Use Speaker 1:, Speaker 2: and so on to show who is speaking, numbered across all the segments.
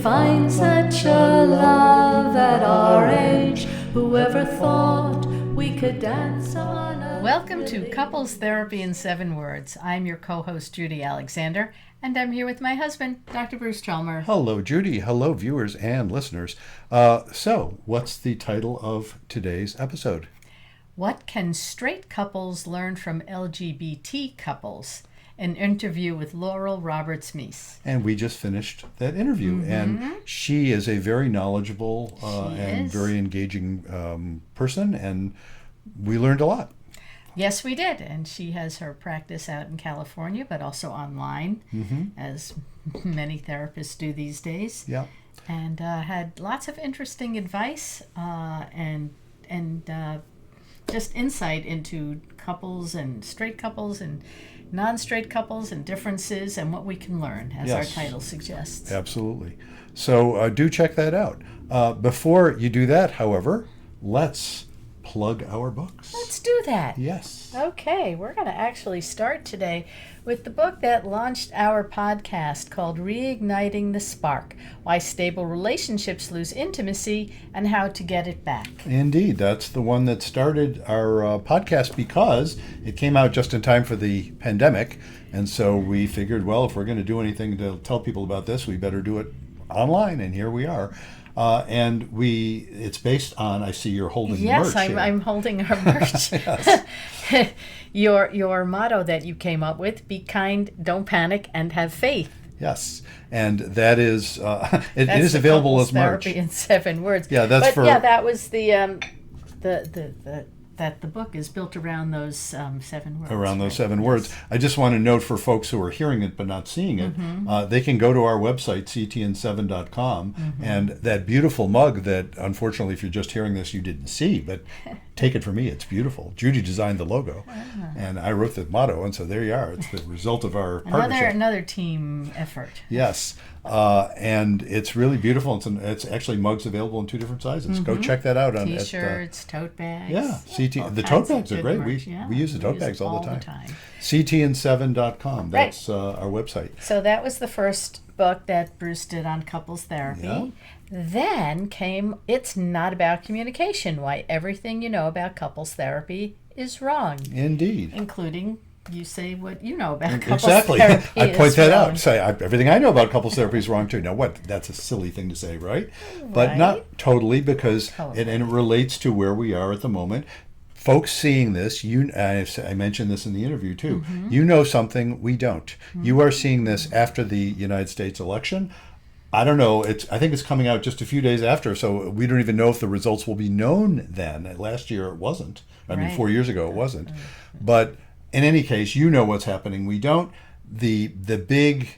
Speaker 1: find such a love at our age. Whoever thought we could dance on a
Speaker 2: Welcome to Couples Therapy in 7 Words. I'm your co-host, Judy Alexander, and I'm here with my husband, Dr. Bruce Chalmers.
Speaker 3: Hello, Judy. Hello, viewers and listeners. So, what's the title of today's episode?
Speaker 2: What can straight couples learn from LGBT couples? An interview with Laurel Roberts-Meese.
Speaker 3: And we just finished that interview, and she is a very knowledgeable and very engaging person, and we learned a lot.
Speaker 2: Yes, we did. And she has her practice out in California, but also online, as many therapists do these days.
Speaker 3: Yeah.
Speaker 2: And had lots of interesting advice and just insight into couples and straight couples and non-straight couples and differences and what we can learn, as our title suggests.
Speaker 3: Absolutely. So do check that out. Before you do that, however, let's plug our books.
Speaker 2: Let's do that.
Speaker 3: Yes.
Speaker 2: Okay, we're going to actually start today with the book that launched our podcast called Reigniting the Spark: Why Stable Relationships Lose Intimacy and How to Get It Back.
Speaker 3: Indeed, that's the one that started our podcast because it came out just in time for the pandemic. And so we figured, well, if we're going to do anything to tell people about this, we better do it online. And here we are. And it's based on, I see you're holding merch.
Speaker 2: Yes, I'm holding our merch. Your motto that you came up with: be kind, don't panic, and have faith.
Speaker 3: Yes, and that is it is available as merch.
Speaker 2: Therapy in 7 words.
Speaker 3: Yeah, that's
Speaker 2: that was the book is built around those 7 words.
Speaker 3: Around those 7 words. I just want to note for folks who are hearing it but not seeing it, they can go to our website, ctn7.com, and that beautiful mug that, unfortunately, if you're just hearing this, you didn't see, but take it from me, it's beautiful. Judy designed the logo, and I wrote the motto, and so there you are. It's the result of our partnership.
Speaker 2: Another team effort.
Speaker 3: Yes. And it's really beautiful. It's actually mugs available in 2 different sizes. Go check that out.
Speaker 2: T-shirts, tote bags.
Speaker 3: Yeah, the tote bags are great. We use the tote bags all the time. ctn7.com. That's our website.
Speaker 2: So that was the first book that Bruce did on couples therapy.
Speaker 3: Yeah.
Speaker 2: Then came It's Not About Communication: Why Everything You Know About Couples Therapy is Wrong.
Speaker 3: Indeed.
Speaker 2: Including you say what you know about couples
Speaker 3: exactly.
Speaker 2: therapy.
Speaker 3: I point that
Speaker 2: wrong.
Speaker 3: out. Say everything I know about couples therapy is wrong too. Now, that's a silly thing to say, right? But not totally, because it relates to where we are at the moment. Folks seeing this, I mentioned this in the interview too. You know something we don't. You are seeing this after the United States election. I don't know. I think it's coming out just a few days after, so we don't even know if the results will be known then. Last year it wasn't. I mean, 4 years ago it wasn't. But in any case, you know what's happening. We don't. The big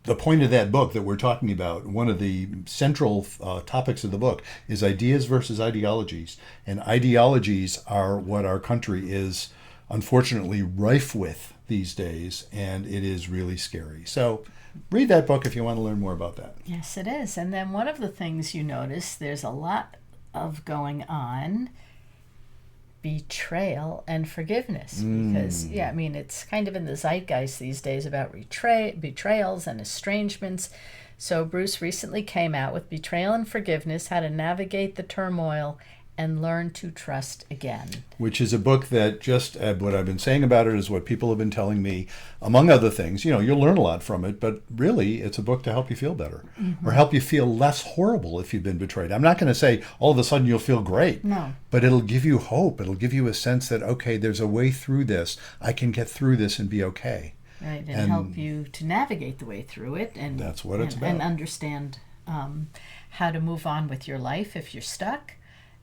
Speaker 3: the point of that book that we're talking about, one of the central topics of the book, is ideas versus ideologies. And ideologies are what our country is unfortunately rife with these days, and it is really scary. So read that book if you want to learn more about that.
Speaker 2: Yes, it is. And then one of the things you notice, there's a lot of going on: betrayal and forgiveness. Because, it's kind of in the zeitgeist these days about betrayals and estrangements. So Bruce recently came out with Betrayal and Forgiveness: How to Navigate the Turmoil and Learn to Trust Again. Which
Speaker 3: is a book that just, what I've been saying about it is what people have been telling me, among other things. You'll learn a lot from it, but really it's a book to help you feel better or help you feel less horrible if you've been betrayed. I'm not going to say all of a sudden you'll feel great, but it'll give you hope. It'll give you a sense that, okay, there's a way through this. I can get through this and be okay.
Speaker 2: Right, and help you to navigate the way through it. And
Speaker 3: that's what it's about.
Speaker 2: And understand how to move on with your life if you're stuck.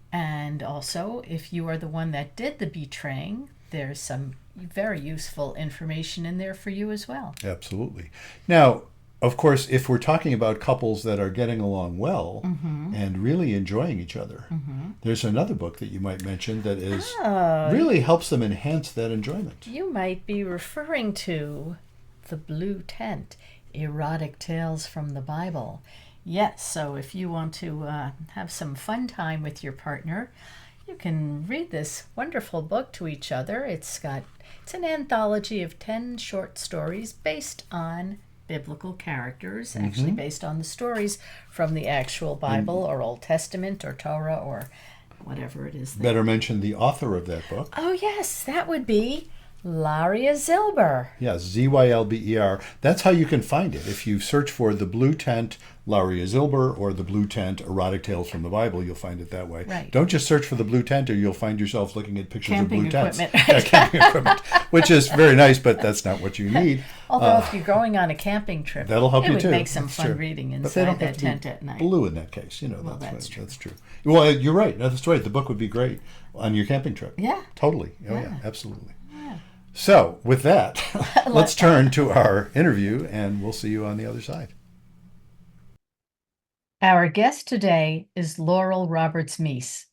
Speaker 2: And also, if you are the one that did the betraying, there's some very useful information in there for you as well.
Speaker 3: Absolutely. Now, of course, if we're talking about couples that are getting along well and really enjoying each other, there's another book that you might mention that is really helps them enhance that enjoyment.
Speaker 2: You might be referring to The Blue Tent: Erotic Tales from the Bible. Yes, so if you want to have some fun time with your partner, you can read this wonderful book to each other. It's an anthology of 10 short stories based on biblical characters,
Speaker 3: Mm-hmm.
Speaker 2: actually based on the stories from the actual Bible or Old Testament or Torah or whatever it is.
Speaker 3: Better mention the author of that book.
Speaker 2: Oh, yes, that would be Laria Zilber.
Speaker 3: Yeah, Zylber. That's how you can find it. If you search for The Blue Tent, Laria Zilber, or The Blue Tent, Erotic Tales from the Bible, you'll find it that way.
Speaker 2: Right.
Speaker 3: Don't just search for The Blue Tent or you'll find yourself looking at pictures
Speaker 2: Camping
Speaker 3: of blue tents.
Speaker 2: equipment.
Speaker 3: Yeah, camping equipment, which is very nice, but that's not what you need.
Speaker 2: Although if you're going on a camping trip,
Speaker 3: That'll help
Speaker 2: it
Speaker 3: you
Speaker 2: would
Speaker 3: too.
Speaker 2: make some
Speaker 3: That's
Speaker 2: fun
Speaker 3: true.
Speaker 2: reading
Speaker 3: But they don't
Speaker 2: inside
Speaker 3: have
Speaker 2: that
Speaker 3: to be
Speaker 2: tent at night.
Speaker 3: blue in that case.
Speaker 2: Well,
Speaker 3: that's
Speaker 2: that's
Speaker 3: true. Well, you're right. No, that's right. The book would be great on your camping trip.
Speaker 2: Yeah.
Speaker 3: Totally. Oh, yeah,
Speaker 2: Yeah.
Speaker 3: absolutely.
Speaker 2: Yeah.
Speaker 3: So, with that, let's turn to our interview and we'll see you on the other side.
Speaker 2: Our guest today is Laurel Roberts-Meese.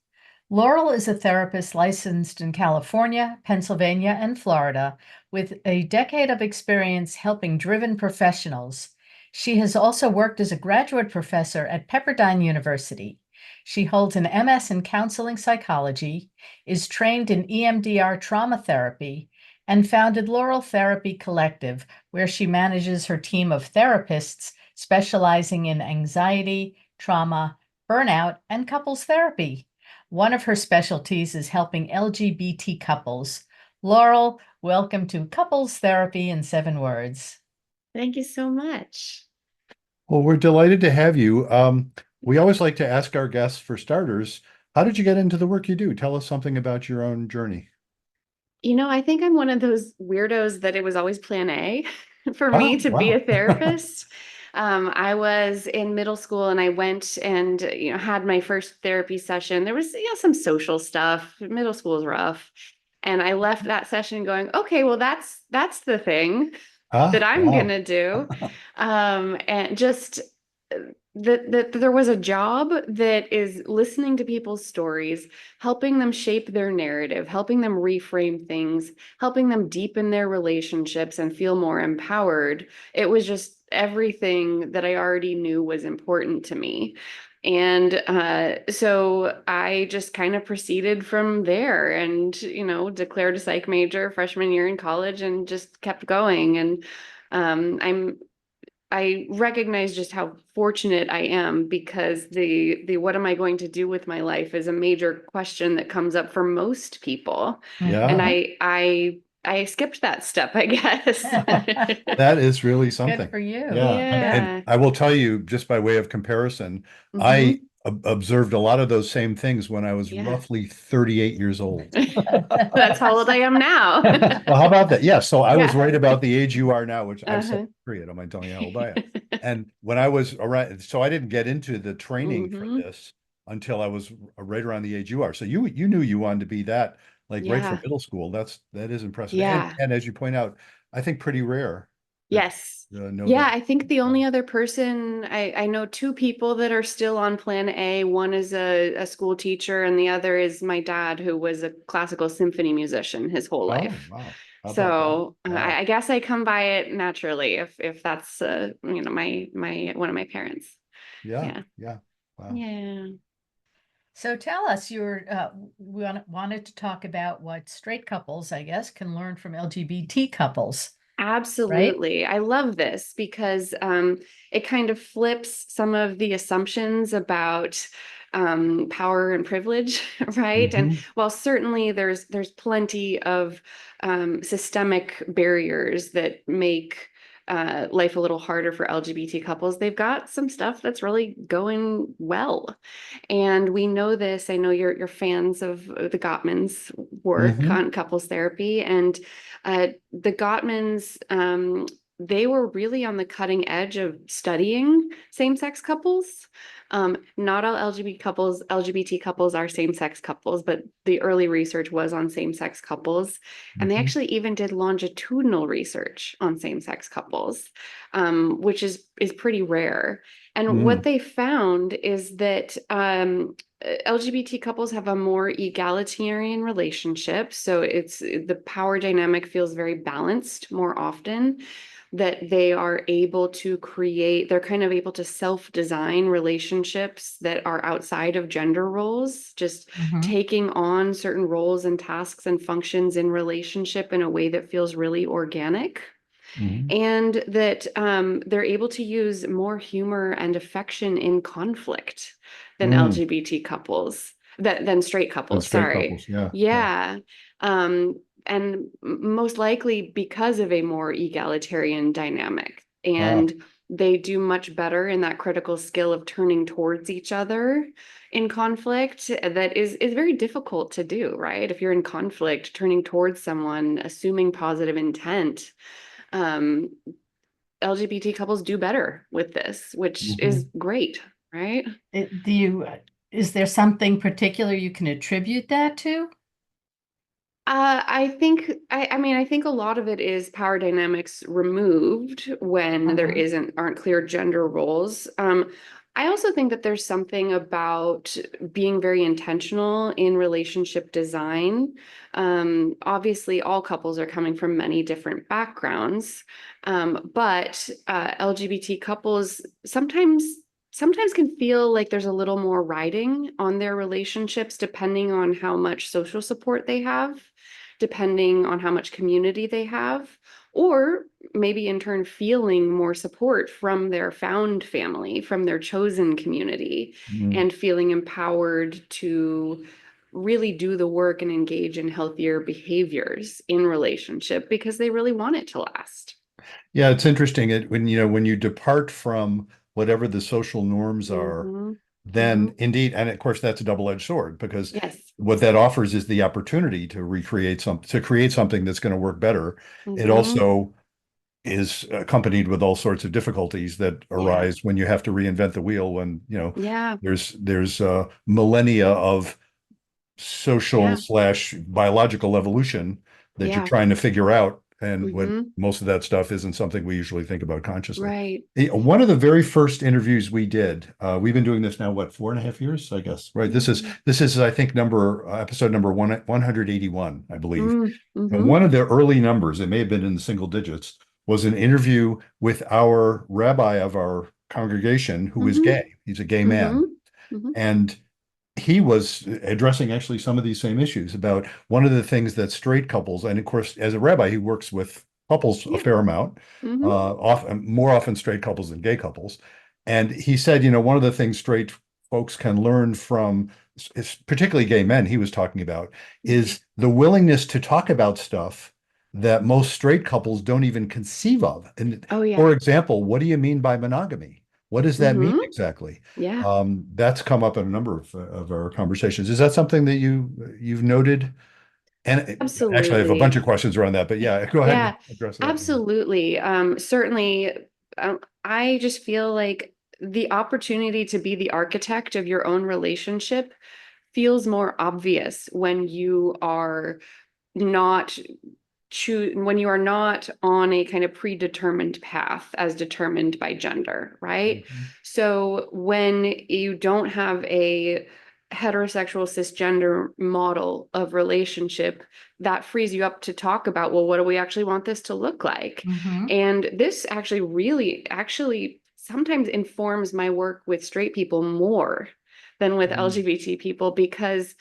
Speaker 2: Laurel is a therapist licensed in California, Pennsylvania, and Florida with a decade of experience helping driven professionals. She has also worked as a graduate professor at Pepperdine University. She holds an MS in counseling psychology, is trained in EMDR trauma therapy, and founded Laurel Therapy Collective, where she manages her team of therapists specializing in anxiety, trauma, burnout, and couples therapy. One of her specialties is helping LGBT couples. Laurel, welcome to Couples Therapy in 7 Words.
Speaker 4: Thank you so much.
Speaker 3: Well, we're delighted to have you. We always like to ask our guests, for starters, how did you get into the work you do? Tell us something about your own journey.
Speaker 4: I think I'm one of those weirdos that it was always plan A for me to be
Speaker 3: wow.
Speaker 4: a therapist. I was in middle school and I went and, had my first therapy session. There was, some social stuff. Middle school is rough. And I left that session going, okay, well, that's the thing that I'm
Speaker 3: Wow.
Speaker 4: gonna do. And just that there was a job that is listening to people's stories, helping them shape their narrative, helping them reframe things, helping them deepen their relationships and feel more empowered. It was just everything that I already knew was important to me. And so I just kind of proceeded from there and, declared a psych major freshman year in college and just kept going. And I recognize just how fortunate I am because the what am I going to do with my life is a major question that comes up for most people.
Speaker 3: Yeah.
Speaker 4: And I skipped that step, I guess.
Speaker 3: That is really something.
Speaker 2: Good for you.
Speaker 3: Yeah.
Speaker 4: Yeah.
Speaker 3: And I will tell you, just by way of comparison,
Speaker 4: Mhm.
Speaker 3: I observed a lot of those same things when I was
Speaker 4: Yeah.
Speaker 3: roughly 38 years old.
Speaker 4: That's how old I am now.
Speaker 3: Well, how about that? Yeah. So I was
Speaker 4: Yeah.
Speaker 3: right about the age you are now, which I'm
Speaker 4: Uh-huh.
Speaker 3: 73. I don't mind telling you how old I am. And when I was around, so I didn't get into the training for
Speaker 4: Mhm.
Speaker 3: this until I was right around the age you are. So you knew you wanted to be that, like right from
Speaker 4: Yeah.
Speaker 3: middle school. That is impressive.
Speaker 4: Yeah.
Speaker 3: And as you point out, I think pretty rare. that,
Speaker 4: Yes.
Speaker 3: know
Speaker 4: Yeah,
Speaker 3: that.
Speaker 4: I think the only other person I know 2 people that are still on plan A. One is a school teacher, and the other is my dad, who was a classical symphony musician his whole
Speaker 3: Oh,
Speaker 4: life.
Speaker 3: wow. How about
Speaker 4: So
Speaker 3: that? Wow.
Speaker 4: I guess I come by it naturally if that's my one of my parents.
Speaker 3: Yeah. Wow.
Speaker 4: Yeah.
Speaker 2: So tell us, we wanted to talk about what straight couples, I guess, can learn from LGBT couples.
Speaker 4: Absolutely. I love this because it kind of flips some of the assumptions about power and privilege, right? And
Speaker 3: Mhm.
Speaker 4: while certainly there's plenty of systemic barriers that make life a little harder for LGBT couples, they've got some stuff that's really going well. And we know this. I know you're fans of the Gottmans' work
Speaker 3: Mhm.
Speaker 4: on couples therapy, and the Gottmans, they were really on the cutting edge of studying same-sex couples. Not all LGBT couples are same-sex couples, but the early research was on same-sex couples. And they
Speaker 3: Mhm.
Speaker 4: actually even did longitudinal research on same-sex couples, which is pretty rare. And what they found is that LGBT couples have a more egalitarian relationship. So the power dynamic feels very balanced more often, that they are able to they're kind of able to self-design relationships that are outside of gender roles, just taking on certain roles and tasks and functions in relationship in a way that feels really organic.
Speaker 3: Mhm.
Speaker 4: and that they're able to use more humor and affection in conflict than
Speaker 3: Mm.
Speaker 4: LGBT couples, than straight
Speaker 3: And
Speaker 4: couples,
Speaker 3: straight
Speaker 4: sorry.
Speaker 3: couples, yeah, yeah.
Speaker 4: Yeah. Um, and most likely because of a more egalitarian dynamic.
Speaker 3: Ah,
Speaker 4: And they do much better in that critical skill of turning towards each other in conflict that is very difficult to do, right? If you're in conflict, turning towards someone, assuming positive intent, um, LGBT couples do better with this, which is
Speaker 3: mhm.
Speaker 4: great, right?
Speaker 2: Do you, is there something particular you can attribute that to?
Speaker 4: I mean, I think a lot of it is power dynamics removed when there
Speaker 2: Uh-huh.
Speaker 4: aren't clear gender roles. I also think that there's something about being very intentional in relationship design. Obviously, all couples are coming from many different backgrounds, but LGBT couples sometimes can feel like there's a little more riding on their relationships depending on how much social support they have, depending on how much community they have, or maybe in turn feeling more support from their found family, from their chosen community,
Speaker 3: Mm.
Speaker 4: and feeling empowered to really do the work and engage in healthier behaviors in relationship because they really want it to last.
Speaker 3: Yeah, it's interesting when when you depart from whatever the social norms are,
Speaker 4: Mm-hmm. Mm-hmm.
Speaker 3: then indeed, and of course that's a double-edged sword because
Speaker 4: Yes.
Speaker 3: what that offers is the opportunity to create something that's going to work better. It
Speaker 4: Mm-hmm.
Speaker 3: also is accompanied with all sorts of difficulties that
Speaker 4: Yeah.
Speaker 3: arise when you have to reinvent the wheel when,
Speaker 4: Yeah.
Speaker 3: there's millennia of social
Speaker 4: Yeah.
Speaker 3: slash biological evolution that you're
Speaker 4: Yeah.
Speaker 3: trying to figure out. And when
Speaker 4: Mm-hmm.
Speaker 3: most of that stuff isn't something we usually think about consciously.
Speaker 4: Right.
Speaker 3: One of the very first interviews we did, we've been doing this now, what, 4.5 years, I guess, right?
Speaker 4: Mm-hmm.
Speaker 3: This is, I think, episode number 181, I believe. And
Speaker 4: Mm-hmm.
Speaker 3: one of the early numbers, it may have been in the single digits, was an interview with our rabbi of our congregation who is
Speaker 4: Mm-hmm.
Speaker 3: gay. He's a gay
Speaker 4: Mm-hmm.
Speaker 3: man.
Speaker 4: Mm-hmm.
Speaker 3: And he was addressing actually some of these same issues about one of the things that straight couples, and of course, as a rabbi, he works with couples a
Speaker 4: Yeah.
Speaker 3: fair amount,
Speaker 4: Mm-hmm.
Speaker 3: often more often straight couples than gay couples. And he said, one of the things straight folks can learn from, particularly gay men, he was talking about, is the willingness to talk about stuff that most straight couples don't even conceive of. And
Speaker 4: Oh
Speaker 3: for
Speaker 4: yeah.
Speaker 3: example, what do you mean by monogamy? What does that mean
Speaker 4: Mm-hmm.
Speaker 3: exactly?
Speaker 4: Yeah.
Speaker 3: That's come up in a number of our conversations. Is that something that you've noted? And actually, I have a bunch
Speaker 4: Absolutely.
Speaker 3: of questions around that, but yeah, go ahead and
Speaker 4: Yeah.
Speaker 3: address that.
Speaker 4: Absolutely. Certainly, I just feel like the opportunity to be the architect of your own relationship feels more obvious when you are not choose when you are not on a kind of predetermined path as determined by gender, right?
Speaker 3: Mhm.
Speaker 4: So when you don't have a heterosexual cisgender model of relationship, that frees you up to talk about, well, what do we actually want this to look like?
Speaker 2: Mm-hmm.
Speaker 4: And this actually really actually sometimes informs my work with straight people more than with
Speaker 3: Mhm.
Speaker 4: LGBT people because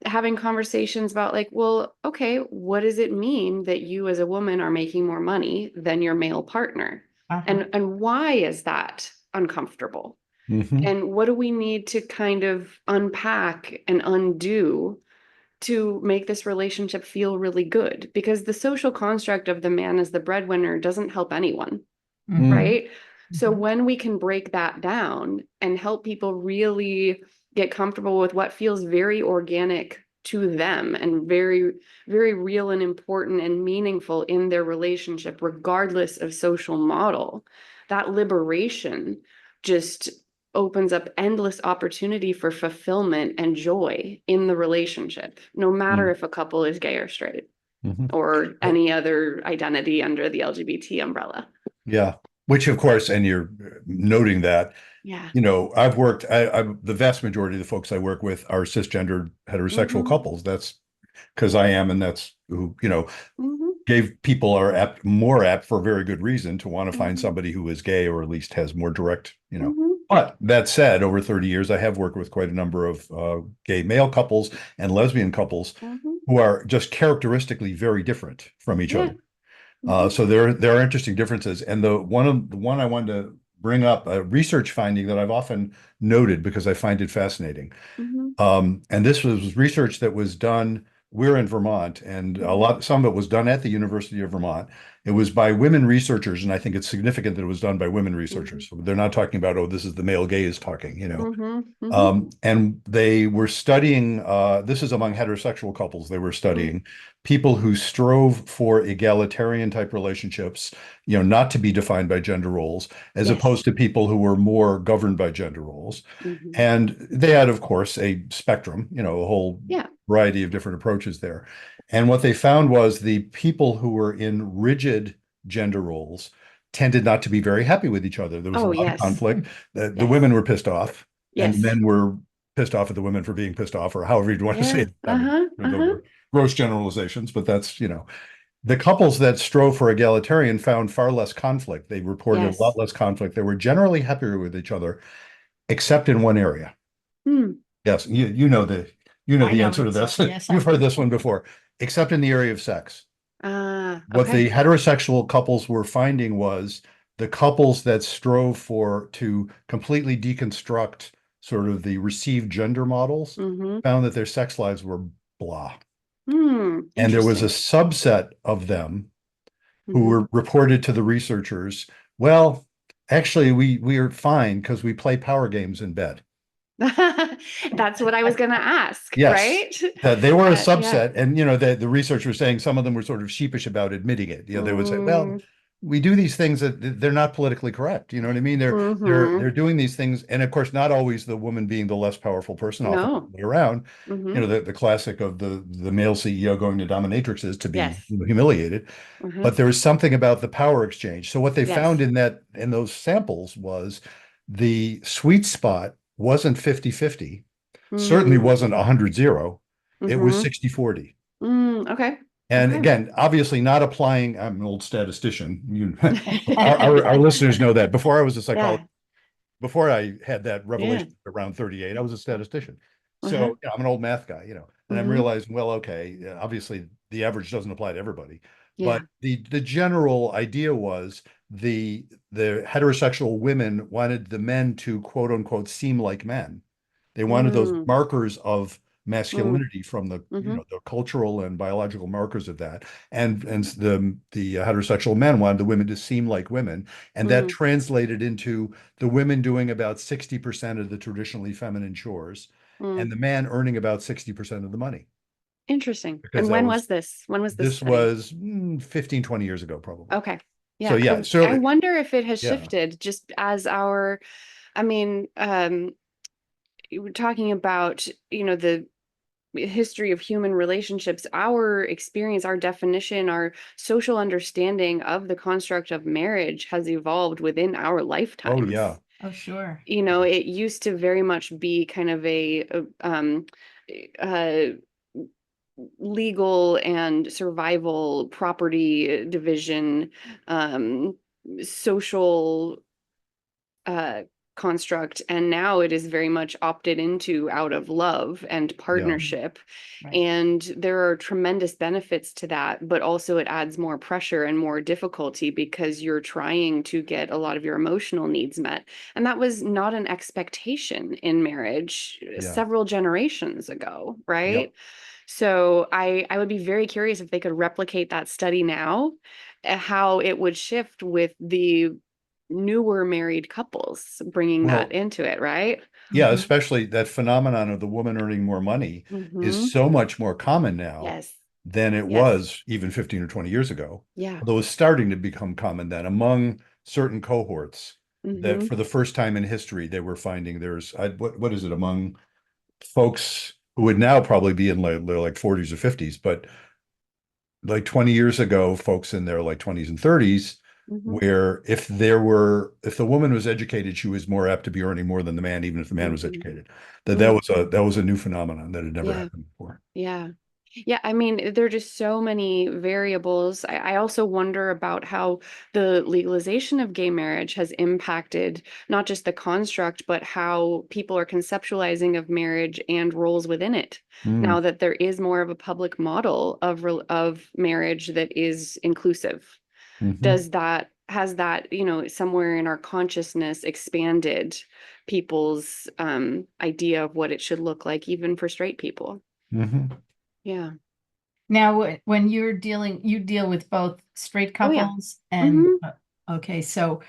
Speaker 4: having conversations about like, well, okay, what does it mean that you as a woman are making more money than your male partner?
Speaker 2: Uh-huh.
Speaker 4: And why is that uncomfortable?
Speaker 3: Mhm.
Speaker 4: And what do we need to kind of unpack and undo to make this relationship feel really good? Because the social construct of the man as the breadwinner doesn't help anyone,
Speaker 2: Mm-hmm.
Speaker 3: Mm.
Speaker 4: right? So when we can break that down and help people really get comfortable with what feels very organic to them and very, very real and important and meaningful in their relationship, regardless of social model, that liberation just opens up endless opportunity for fulfillment and joy in the relationship, no matter
Speaker 3: Mm.
Speaker 4: if a couple is gay or straight
Speaker 3: Mhm.
Speaker 4: or
Speaker 3: Uh,
Speaker 4: any other identity under the LGBT umbrella.
Speaker 3: Yeah, which of course, and you're noting that,
Speaker 4: Yeah.
Speaker 3: I've worked, the vast majority of the folks I work with are cisgendered heterosexual
Speaker 4: Mm-hmm.
Speaker 3: couples. That's because I am, and that's who,
Speaker 4: Mm-hmm.
Speaker 3: gave people are more apt for a very good reason to want to find
Speaker 4: Mm-hmm.
Speaker 3: somebody who is gay or at least has more direct.
Speaker 4: Mm-hmm.
Speaker 3: But that said, over 30 years, I have worked with quite a number of gay male couples and lesbian couples
Speaker 4: Mm-hmm.
Speaker 3: who are just characteristically very different from each
Speaker 4: Yeah.
Speaker 3: other.
Speaker 4: Mhm.
Speaker 3: So there are interesting differences. And the one I wanted to bring up, a research finding that I've often noted because I find it fascinating.
Speaker 4: Mhm.
Speaker 3: And this was research that was done. We're in Vermont, and
Speaker 4: Mhm.
Speaker 3: some of it was done at the University of Vermont. It was by women researchers, and I think it's significant that it was done by women
Speaker 4: Mhm.
Speaker 3: researchers. So they're not talking about, oh, this is the male gaze talking, you know.
Speaker 4: Mhm. Mhm.
Speaker 3: And they were studying, this is among heterosexual couples, they were
Speaker 4: Mhm.
Speaker 3: studying people who strove for egalitarian type relationships, you know, not to be defined by gender roles, as
Speaker 4: Yes.
Speaker 3: opposed to people who were more governed by gender roles.
Speaker 4: Mhm.
Speaker 3: And they had, of course, a spectrum, you know, a whole
Speaker 4: Yeah.
Speaker 3: variety of different approaches there. And what they found was the people who were in rigid gender roles tended not to be very happy with each other. There was a
Speaker 4: Oh,
Speaker 3: lot of
Speaker 4: yes.
Speaker 3: conflict. The
Speaker 4: Yes.
Speaker 3: women were pissed off, and the
Speaker 4: Yes.
Speaker 3: men were pissed off at the women for being pissed off, or however you'd want to say
Speaker 4: Yeah.
Speaker 3: it. I mean,
Speaker 4: Uh-huh.
Speaker 3: those
Speaker 4: Uh-huh.
Speaker 3: are gross generalizations, but that's, you know, the couples that strove for egalitarian found far less conflict. They reported a
Speaker 4: Yes.
Speaker 3: lot less conflict. They were generally happier with each other, except in one area.
Speaker 4: Hmm.
Speaker 3: Yes, you know
Speaker 2: I
Speaker 3: the
Speaker 2: know
Speaker 3: answer to
Speaker 2: it's,
Speaker 3: this.
Speaker 2: yes, I
Speaker 3: You've heard
Speaker 2: do.
Speaker 3: this one before, except in the area of sex. What
Speaker 4: Okay.
Speaker 3: the heterosexual couples were finding was the couples that strove for to completely deconstruct sort of the received gender models
Speaker 4: Mm-hmm.
Speaker 3: found that their sex lives were blah.
Speaker 4: Hmm.
Speaker 3: And there was a
Speaker 4: Interesting.
Speaker 3: subset of them who
Speaker 4: Mm-hmm.
Speaker 3: were reported to the researchers, well, actually we are fine because we play power games in bed.
Speaker 4: That's what I was gonna ask,
Speaker 3: Yes,
Speaker 4: right?
Speaker 3: that they were a
Speaker 4: Yeah.
Speaker 3: subset, and you know the research was saying some of them were sort of sheepish about admitting it. You know, they would say, "Well,
Speaker 4: Mm,
Speaker 3: we do these things that they're not politically correct." You know what I mean?
Speaker 4: mm-hmm.
Speaker 3: They're doing these things, and of course, not always the woman being the less powerful person, often the
Speaker 4: No.
Speaker 3: other way around. You
Speaker 4: Mm-hmm.
Speaker 3: know, the classic of the male CEO going to dominatrixes to be,
Speaker 4: Yes.
Speaker 3: you know, humiliated.
Speaker 4: Mm-hmm.
Speaker 3: But there was something about the power exchange. So what they found
Speaker 4: Yes.
Speaker 3: in those samples was the sweet spot wasn't 50-50, certainly
Speaker 4: Mm,
Speaker 3: wasn't 100-0. It was
Speaker 4: mm-hmm.
Speaker 3: 60-40.
Speaker 4: Okay.
Speaker 3: And
Speaker 4: Okay.
Speaker 3: again, obviously not applying, I'm an old statistician. Our listeners know that. Before I was a
Speaker 4: Yeah.
Speaker 3: psychologist, before I had that
Speaker 4: Yeah.
Speaker 3: revelation around 38, I was a statistician.
Speaker 4: Uh-huh.
Speaker 3: So, I'm an old math guy, and I'm
Speaker 4: Mm-hmm.
Speaker 3: realizing, well, okay, obviously the average doesn't apply to everybody. But
Speaker 4: Yeah.
Speaker 3: the general idea was the heterosexual women wanted the men to quote unquote seem like men. They wanted those
Speaker 4: Mm,
Speaker 3: markers of
Speaker 4: mm,
Speaker 3: masculinity from
Speaker 4: mm-hmm.
Speaker 3: the cultural and biological markers of that. And the heterosexual men wanted the women to seem like women. And that
Speaker 4: Mm,
Speaker 3: translated into the women doing about 60% of the traditionally feminine chores and
Speaker 4: mm.
Speaker 3: the man earning about 60% of the money.
Speaker 4: Interesting.
Speaker 3: Because
Speaker 4: And when was this? When was this
Speaker 3: this
Speaker 4: study?
Speaker 3: was 15, 20 years ago, probably.
Speaker 4: Okay.
Speaker 3: So
Speaker 4: Yeah.
Speaker 3: yeah,
Speaker 4: I
Speaker 3: so
Speaker 4: wonder if it has
Speaker 3: yeah.
Speaker 4: shifted just as our, I mean, you were talking about, the history of human relationships, our experience, our definition, our social understanding of the construct of marriage has evolved within our
Speaker 3: Oh
Speaker 4: lifetimes.
Speaker 3: yeah.
Speaker 2: Oh, sure.
Speaker 4: It used to very much be kind of a legal and survival property division, um, social uh, construct, and now it is very much opted into out of love and
Speaker 3: Yeah.
Speaker 2: Mhm.
Speaker 4: partnership.
Speaker 2: Right.
Speaker 4: And there are tremendous benefits to that, but also it adds more pressure and more difficulty because you're trying to get a lot of your emotional needs met. And that was not an expectation in marriage
Speaker 3: Yeah.
Speaker 4: several generations ago,
Speaker 3: Yep.
Speaker 4: right? So I would be very curious if they could replicate that study now, how it would shift with the newer married couples bringing that
Speaker 3: Well,
Speaker 4: into it, right?
Speaker 3: yeah,
Speaker 2: Mhm.
Speaker 3: especially that phenomenon of the woman earning more money is
Speaker 4: Mm-hmm.
Speaker 3: so much more common now
Speaker 4: Yes.
Speaker 3: than it
Speaker 4: Yes.
Speaker 3: was even 15 or 20 years ago.
Speaker 4: Yeah.
Speaker 3: Although it's starting to become common then among certain cohorts that
Speaker 4: Mm-hmm.
Speaker 3: for the first time in history, they were finding what is it among folks who would now probably be in their like 40s or 50s, but like 20 years ago, folks in their like 20s and 30s,
Speaker 4: Mm-hmm.
Speaker 3: where if the woman was educated, she was more apt to be earning more than the man, even if the man was
Speaker 4: Mm-hmm.
Speaker 3: educated.
Speaker 4: Mm.
Speaker 3: That was a new phenomenon that had never
Speaker 4: Yeah.
Speaker 3: happened before.
Speaker 4: Yeah. Yeah, I mean, there are just so many variables. I also wonder about how the legalization of gay marriage has impacted not just the construct, but how people are conceptualizing of marriage and roles within it.
Speaker 3: Mm,
Speaker 4: Now that there is more of a public model of marriage that is inclusive.
Speaker 3: Mhm.
Speaker 4: Has that, somewhere in our consciousness expanded people's idea of what it should look like, even for straight people.
Speaker 3: Mhm.
Speaker 4: Yeah.
Speaker 2: Now, when you deal with both straight
Speaker 4: Oh yeah.
Speaker 2: couples and,
Speaker 4: Hmm.
Speaker 2: okay, so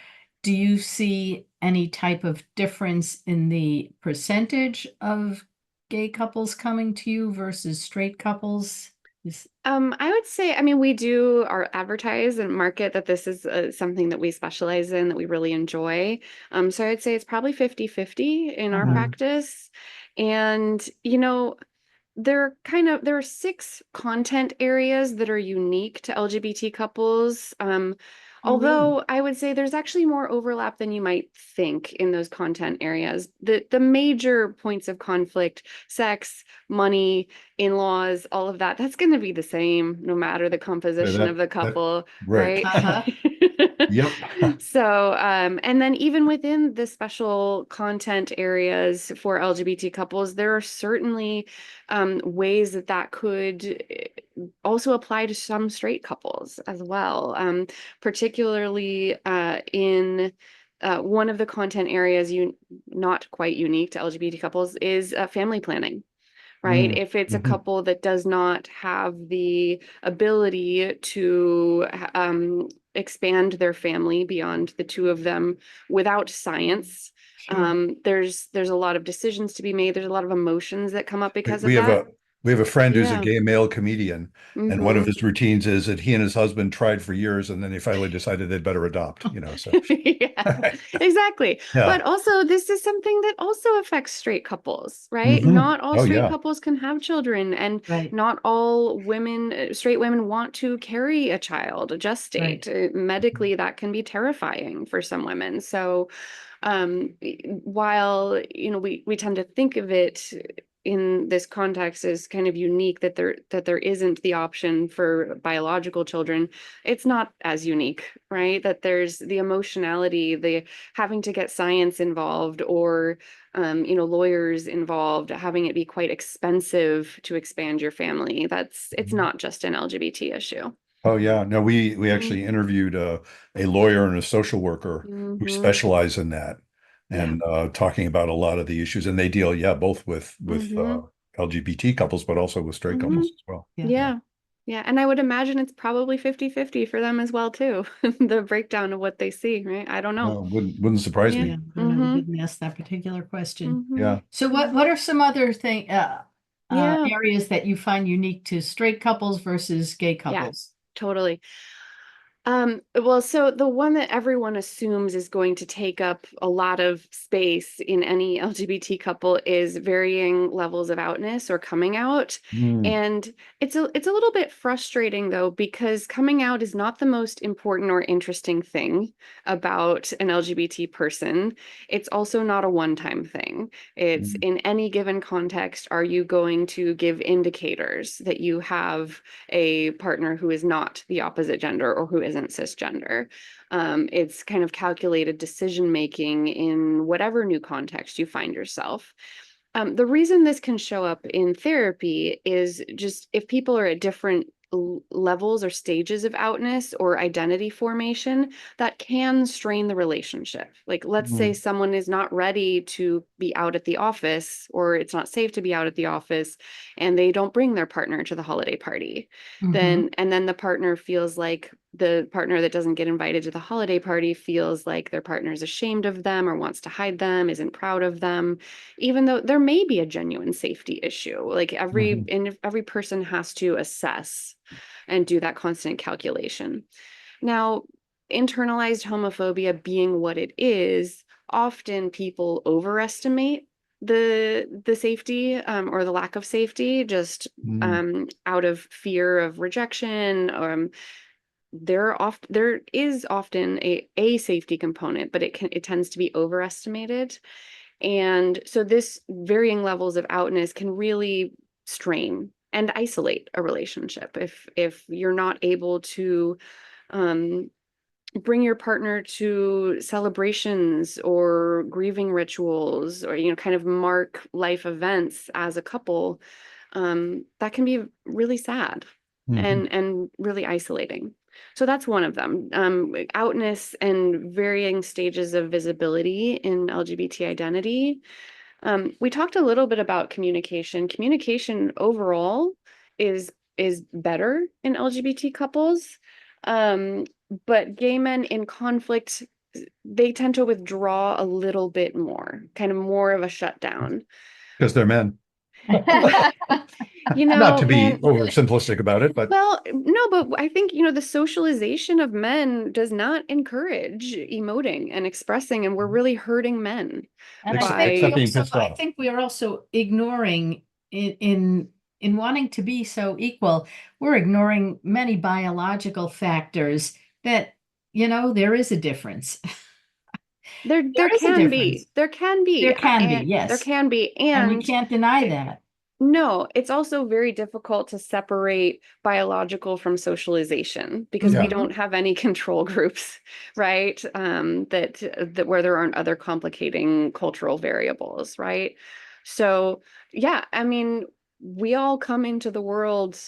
Speaker 2: do you see any type of difference in the percentage of gay couples coming to you versus straight couples? Is,
Speaker 4: I would say, I mean, we do our advertise and market that this is something that we specialize in, that we really enjoy. So I'd say it's probably 50-50 in our
Speaker 2: uh-huh.
Speaker 4: practice. And, there are 6 content areas that are unique to LGBT couples.
Speaker 2: Oh, really?
Speaker 4: Although I would say there's actually more overlap than you might think in those content areas. The major points of conflict, sex, money, in-laws, all of that, that's going to be the same no matter the
Speaker 3: Yeah,
Speaker 4: composition of the
Speaker 3: that
Speaker 4: couple,
Speaker 3: right.
Speaker 4: right?
Speaker 2: Uh-huh.
Speaker 3: Yep.
Speaker 4: So, and then even within the special content areas for LGBT couples, there are certainly ways that could also apply to some straight couples as well, particularly in one of the content areas not quite unique to LGBT couples is family planning, right?
Speaker 3: Mm.
Speaker 4: If it's a
Speaker 3: Mhm.
Speaker 4: couple that does not have the ability to expand their family beyond the two of them without science,
Speaker 2: Sure.
Speaker 4: there's a lot of decisions to be made. There's a lot of emotions that come up
Speaker 3: We
Speaker 4: because of
Speaker 3: we have
Speaker 4: that.
Speaker 3: a friend who's a
Speaker 4: Yeah.
Speaker 3: gay male comedian, and one of
Speaker 4: Hmm.
Speaker 3: his routines is that he and his husband tried for years, and then they finally decided they'd better adopt. So
Speaker 4: Yeah, exactly. But
Speaker 3: yeah.
Speaker 4: also, this is something that also affects straight couples, right?
Speaker 3: Hmm.
Speaker 4: Not all
Speaker 3: Oh
Speaker 4: straight
Speaker 3: yeah.
Speaker 4: couples can have children, and
Speaker 2: Right,
Speaker 4: not all straight women want to carry a child, a
Speaker 2: right.
Speaker 4: gestate. Medically, that can be terrifying for some women. So, while we tend to think of it in this context as kind of unique, that there isn't the option for biological children, it's not as unique, right? That there's the emotionality, the having to get science involved, or lawyers involved, having it be quite expensive to expand your family. It's
Speaker 3: Mhm.
Speaker 4: not just an LGBT issue.
Speaker 3: Oh yeah. No, we actually
Speaker 4: Mm-hmm.
Speaker 3: interviewed a lawyer and a social worker who
Speaker 4: Mm-hmm.
Speaker 3: specialize in that,
Speaker 4: Yeah.
Speaker 3: and talking about a lot of the issues, and they deal, yeah, both with
Speaker 4: Mm-hmm.
Speaker 3: LGBT couples, but also with straight
Speaker 4: Mm-hmm.
Speaker 3: couples as well.
Speaker 2: Yeah.
Speaker 3: Yeah.
Speaker 4: Yeah. Yeah. And I would imagine it's probably 50-50 for them as well, too. The breakdown of what they see, right? I don't know.
Speaker 3: No, wouldn't surprise
Speaker 4: Yeah.
Speaker 2: Yeah,
Speaker 3: me.
Speaker 2: I don't know. We
Speaker 4: Mm-hmm.
Speaker 2: didn't ask that particular question.
Speaker 4: Mm-hmm.
Speaker 3: Yeah.
Speaker 2: So what are some other
Speaker 4: Yeah.
Speaker 2: areas that you find unique to straight couples versus gay
Speaker 4: Yeah.
Speaker 2: couples?
Speaker 4: Totally. Well, so the one that everyone assumes is going to take up a lot of space in any LGBT couple is varying levels of outness or coming out.
Speaker 3: Mm.
Speaker 4: And it's a little bit frustrating though, because coming out is not the most important or interesting thing about an LGBT person. It's also not a one-time thing. It's
Speaker 3: Mm.
Speaker 4: in any given context, are you going to give indicators that you have a partner who is not the opposite gender or who isn't cisgender? It's kind of calculated decision making in whatever new context you find yourself. The reason this can show up in therapy is just if people are at different levels or stages of outness or identity formation, that can strain the relationship. Like, let's say
Speaker 3: Mm.
Speaker 4: someone is not ready to be out at the office, or it's not safe to be out at the office, and they don't bring their partner to the holiday party.
Speaker 2: Mm-hmm.
Speaker 4: Then the partner feels like the partner that doesn't get invited to the holiday party feels like their partner is ashamed of them or wants to hide them, isn't proud of them, even though there may be a genuine safety issue. Like
Speaker 3: Mhm.
Speaker 4: every person has to assess and do that constant calculation. Now, internalized homophobia being what it is, often people overestimate the safety, or the lack of safety, just
Speaker 3: Mm.
Speaker 4: out of fear of rejection. There is often a safety component, but it tends to be overestimated. And so this varying levels of outness can really strain and isolate a relationship if you're not able to um, bring your partner to celebrations or grieving rituals, or kind of mark life events as a couple. That can be really sad
Speaker 3: Mhm.
Speaker 4: and really isolating. So that's one of them. Outness and varying stages of visibility in LGBT identity. We talked a little bit about communication. Communication overall is better in LGBT couples. But gay men in conflict, they tend to withdraw a little bit more, kind of more of a shutdown.
Speaker 3: Because they're men.
Speaker 4: You
Speaker 3: Not to
Speaker 4: know,
Speaker 3: be oversimplistic about it, but
Speaker 4: well, no, but I think, the socialization of men does not encourage emoting and expressing, and we're really hurting men
Speaker 2: And
Speaker 3: except being pissed
Speaker 2: I
Speaker 3: off.
Speaker 2: think we are also ignoring in wanting to be so equal, we're ignoring many biological factors that, there is a difference.
Speaker 4: There
Speaker 2: There is a
Speaker 4: can
Speaker 2: difference.
Speaker 4: be. There can be.
Speaker 2: There can be,
Speaker 4: And there
Speaker 2: yes.
Speaker 4: can be.
Speaker 2: And we
Speaker 4: And
Speaker 2: can't deny that.
Speaker 4: no, it's also very difficult to separate biological from socialization because we
Speaker 3: Yeah.
Speaker 4: don't have any control groups, right? That where there aren't other complicating cultural variables, right? So, yeah, I mean, we all come into the world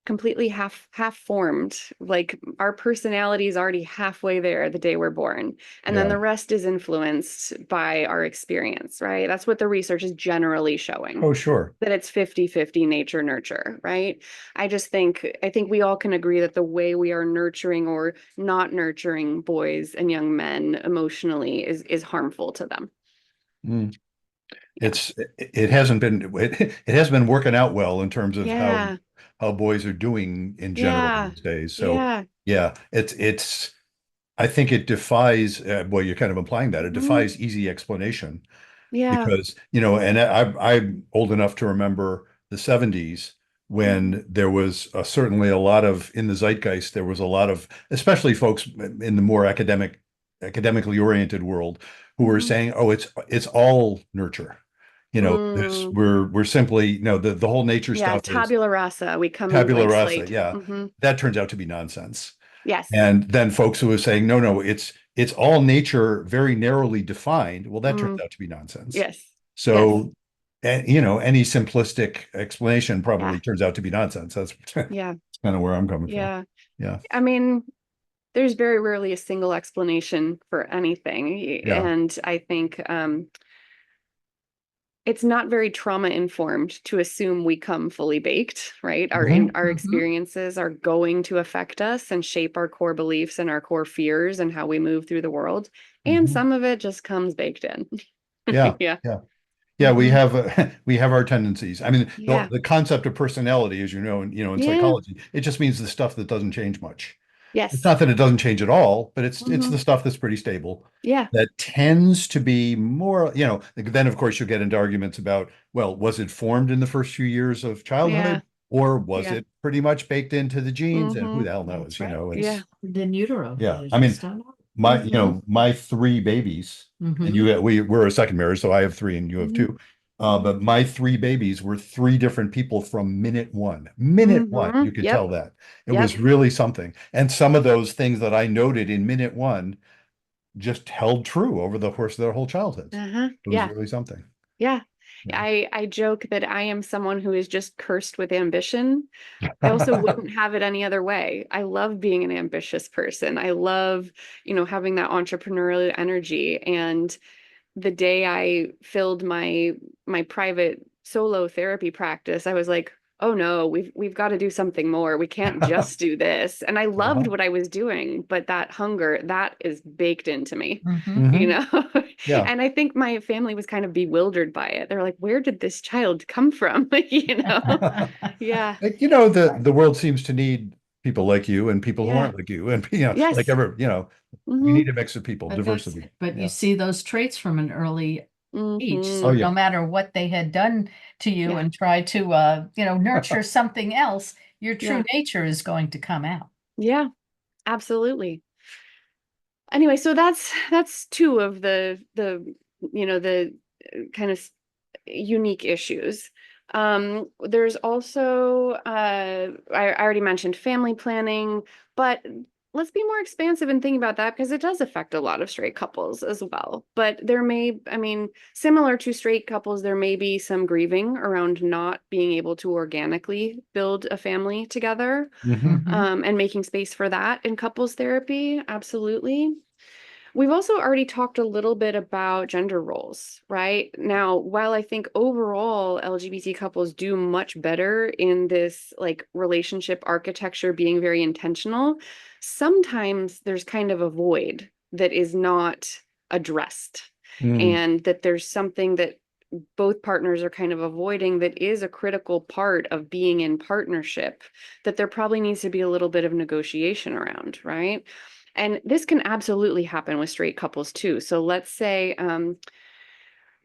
Speaker 4: completely half formed. Like our personality is already halfway there the day we're born, and then
Speaker 3: Yeah.
Speaker 4: the rest is influenced by our experience, right? That's what the research is generally showing,
Speaker 3: Oh, sure.
Speaker 4: that it's 50-50 nature nurture, right? I think we all can agree that the way we are nurturing or not nurturing boys and young men emotionally is harmful to them.
Speaker 3: Mm.
Speaker 4: Yeah.
Speaker 3: It hasn't been it has been working out well in terms of
Speaker 4: Yeah.
Speaker 3: how boys are doing in general
Speaker 4: Yeah.
Speaker 3: these days. So
Speaker 4: Yeah.
Speaker 3: yeah, it's I think it defies well, you're kind of implying that it
Speaker 4: Mhm.
Speaker 3: defies easy explanation
Speaker 4: Yeah.
Speaker 3: because and I'm old enough to remember the 70s
Speaker 4: Mhm.
Speaker 3: when there was certainly a lot of in the zeitgeist there was a lot of especially folks in the more academically oriented world who were
Speaker 4: Mhm.
Speaker 3: saying oh it's all nurture this
Speaker 4: Mm.
Speaker 3: we're simply the whole nature
Speaker 4: Yeah,
Speaker 3: stuff is
Speaker 4: tabula rasa. We come in
Speaker 3: tabula
Speaker 4: blank
Speaker 3: rasa,
Speaker 4: slate.
Speaker 3: yeah,
Speaker 4: Hmm.
Speaker 3: that turns out to be nonsense.
Speaker 4: Yes.
Speaker 3: And then folks who are saying, no, it's all nature very narrowly defined. Well, that turns
Speaker 4: Mm.
Speaker 3: out to be nonsense.
Speaker 4: Yes. Yes.
Speaker 3: So, any simplistic explanation
Speaker 4: Yeah.
Speaker 3: probably turns out to be nonsense. That's
Speaker 4: Yeah.
Speaker 3: kind of where I'm coming from.
Speaker 4: Yeah.
Speaker 3: Yeah.
Speaker 4: I mean, there's very rarely a single explanation for anything.
Speaker 3: Yeah.
Speaker 4: And I think it's not very trauma informed to assume we come fully baked, right?
Speaker 3: Mhm.
Speaker 4: Our
Speaker 2: Mhm.
Speaker 4: experiences are going to affect us and shape our core beliefs and our core fears and how we move through the world. And
Speaker 3: Mhm.
Speaker 4: some of it just comes baked in.
Speaker 3: Yeah.
Speaker 4: Yeah.
Speaker 3: Yeah. Yeah, we
Speaker 4: Hmm.
Speaker 3: have we have our tendencies. I mean,
Speaker 4: Yeah.
Speaker 3: the concept of personality, as you know, in
Speaker 4: Yeah.
Speaker 3: psychology, it just means the stuff that doesn't change much. It's
Speaker 4: Yes.
Speaker 3: not that it doesn't change at all, but it's
Speaker 4: Hmm.
Speaker 3: the stuff that's pretty stable
Speaker 4: Yeah.
Speaker 3: that tends to be more, then of course you'll get into arguments about, well, was it formed in the first few years of
Speaker 4: Yeah.
Speaker 3: childhood or was
Speaker 4: Yeah.
Speaker 3: it pretty much baked into the genes? And who
Speaker 4: Hmm.
Speaker 3: the hell knows,
Speaker 2: That's right.
Speaker 4: Yeah.
Speaker 3: it's
Speaker 2: In utero,
Speaker 3: yeah.
Speaker 2: you
Speaker 3: I mean,
Speaker 2: just don't know.
Speaker 4: Hmm.
Speaker 3: my three babies, and
Speaker 2: Mm-hmm.
Speaker 3: we're a second marriage, so I have three and you have
Speaker 4: Hmm.
Speaker 3: two.
Speaker 4: Hmm.
Speaker 3: But my three babies were three different people from minute one. Minute one,
Speaker 4: Hmm.
Speaker 3: you could
Speaker 4: Yep.
Speaker 3: tell that. It
Speaker 4: Yep.
Speaker 3: was really something. And some of those things that I noted in minute one just held true over the course of their whole childhoods.
Speaker 4: Uh-huh.
Speaker 3: It was
Speaker 4: Yeah.
Speaker 3: really something.
Speaker 4: Yeah.
Speaker 3: Yeah.
Speaker 4: I joke that I am someone who is just cursed with ambition. I also wouldn't have it any other way. I love being an ambitious person. I love, having that entrepreneurial energy. And the day I filled my private solo therapy practice, I was like, oh no, we've got to do something more. We can't just do this. And I loved
Speaker 3: Uh-huh.
Speaker 4: what I was doing, but that hunger, that is baked into me,
Speaker 2: Mm-hmm.
Speaker 4: you
Speaker 3: Hmm.
Speaker 4: know?
Speaker 3: Yeah.
Speaker 4: And I think my family was kind of bewildered by it. They're like, where did this child come from? You know? Yeah.
Speaker 3: The world seems to need people like you and people who
Speaker 4: Yeah.
Speaker 3: aren't like you. And like
Speaker 4: Yes.
Speaker 3: we
Speaker 4: Hmm.
Speaker 3: need a mix of people,
Speaker 2: But that's
Speaker 3: diversity.
Speaker 2: it. But you
Speaker 3: Yeah.
Speaker 2: see those traits from an early age.
Speaker 3: Oh
Speaker 2: So
Speaker 4: Hmm.
Speaker 3: yeah.
Speaker 2: no matter what they had done to you
Speaker 4: Yeah.
Speaker 2: and try to, nurture something else, your true
Speaker 4: Yeah.
Speaker 2: nature is going to come out.
Speaker 4: Yeah. Absolutely. Anyway, so that's two of the kind of unique issues. There's also I already mentioned family planning, but let's be more expansive and think about that because it does affect a lot of straight couples as well. But there may, I mean, similar to straight couples, there may be some grieving around not being able to organically build a family together, and making space for that in couples therapy. Absolutely. We've also already talked a little bit about gender roles, right? Now, while I think overall LGBT couples do much better in this like relationship architecture being very intentional, sometimes there's kind of a void that is not addressed,
Speaker 3: Mm.
Speaker 4: and that there's something that both partners are kind of avoiding that is a critical part of being in partnership that there probably needs to be a little bit of negotiation around, right? And this can absolutely happen with straight couples too. So let's say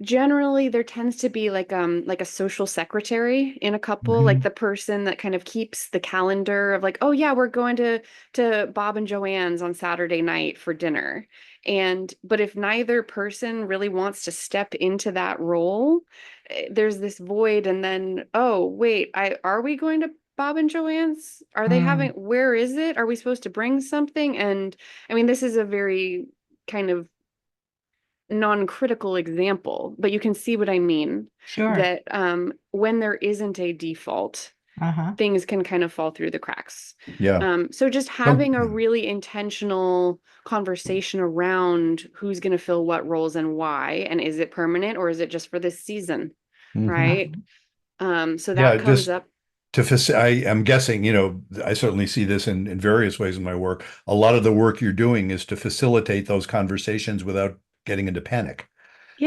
Speaker 4: generally there tends to be like a social secretary in a couple, like the person that kind of keeps the calendar of like, oh yeah, we're going to Bob and Joanne's on Saturday night for dinner. And but if neither person really wants to step into that role, there's this void. And then, oh wait, I are we going to Bob and Joanne's? Are they having, where is it? Are we supposed to bring something? And I mean, this is a very kind of non-critical example, but you can see what I mean.
Speaker 5: Sure.
Speaker 4: That when there isn't a default,
Speaker 5: Uh-huh.
Speaker 4: things can kind of fall through the cracks.
Speaker 3: Yeah.
Speaker 4: So just having a really intentional conversation around who's going to fill what roles and why, and is it permanent or is it just for this season, right? So
Speaker 3: Yeah,
Speaker 4: that comes
Speaker 3: just
Speaker 4: up.
Speaker 3: I am guessing, I certainly see this in various ways in my work. A lot of the work you're doing is to facilitate those conversations without getting into panic.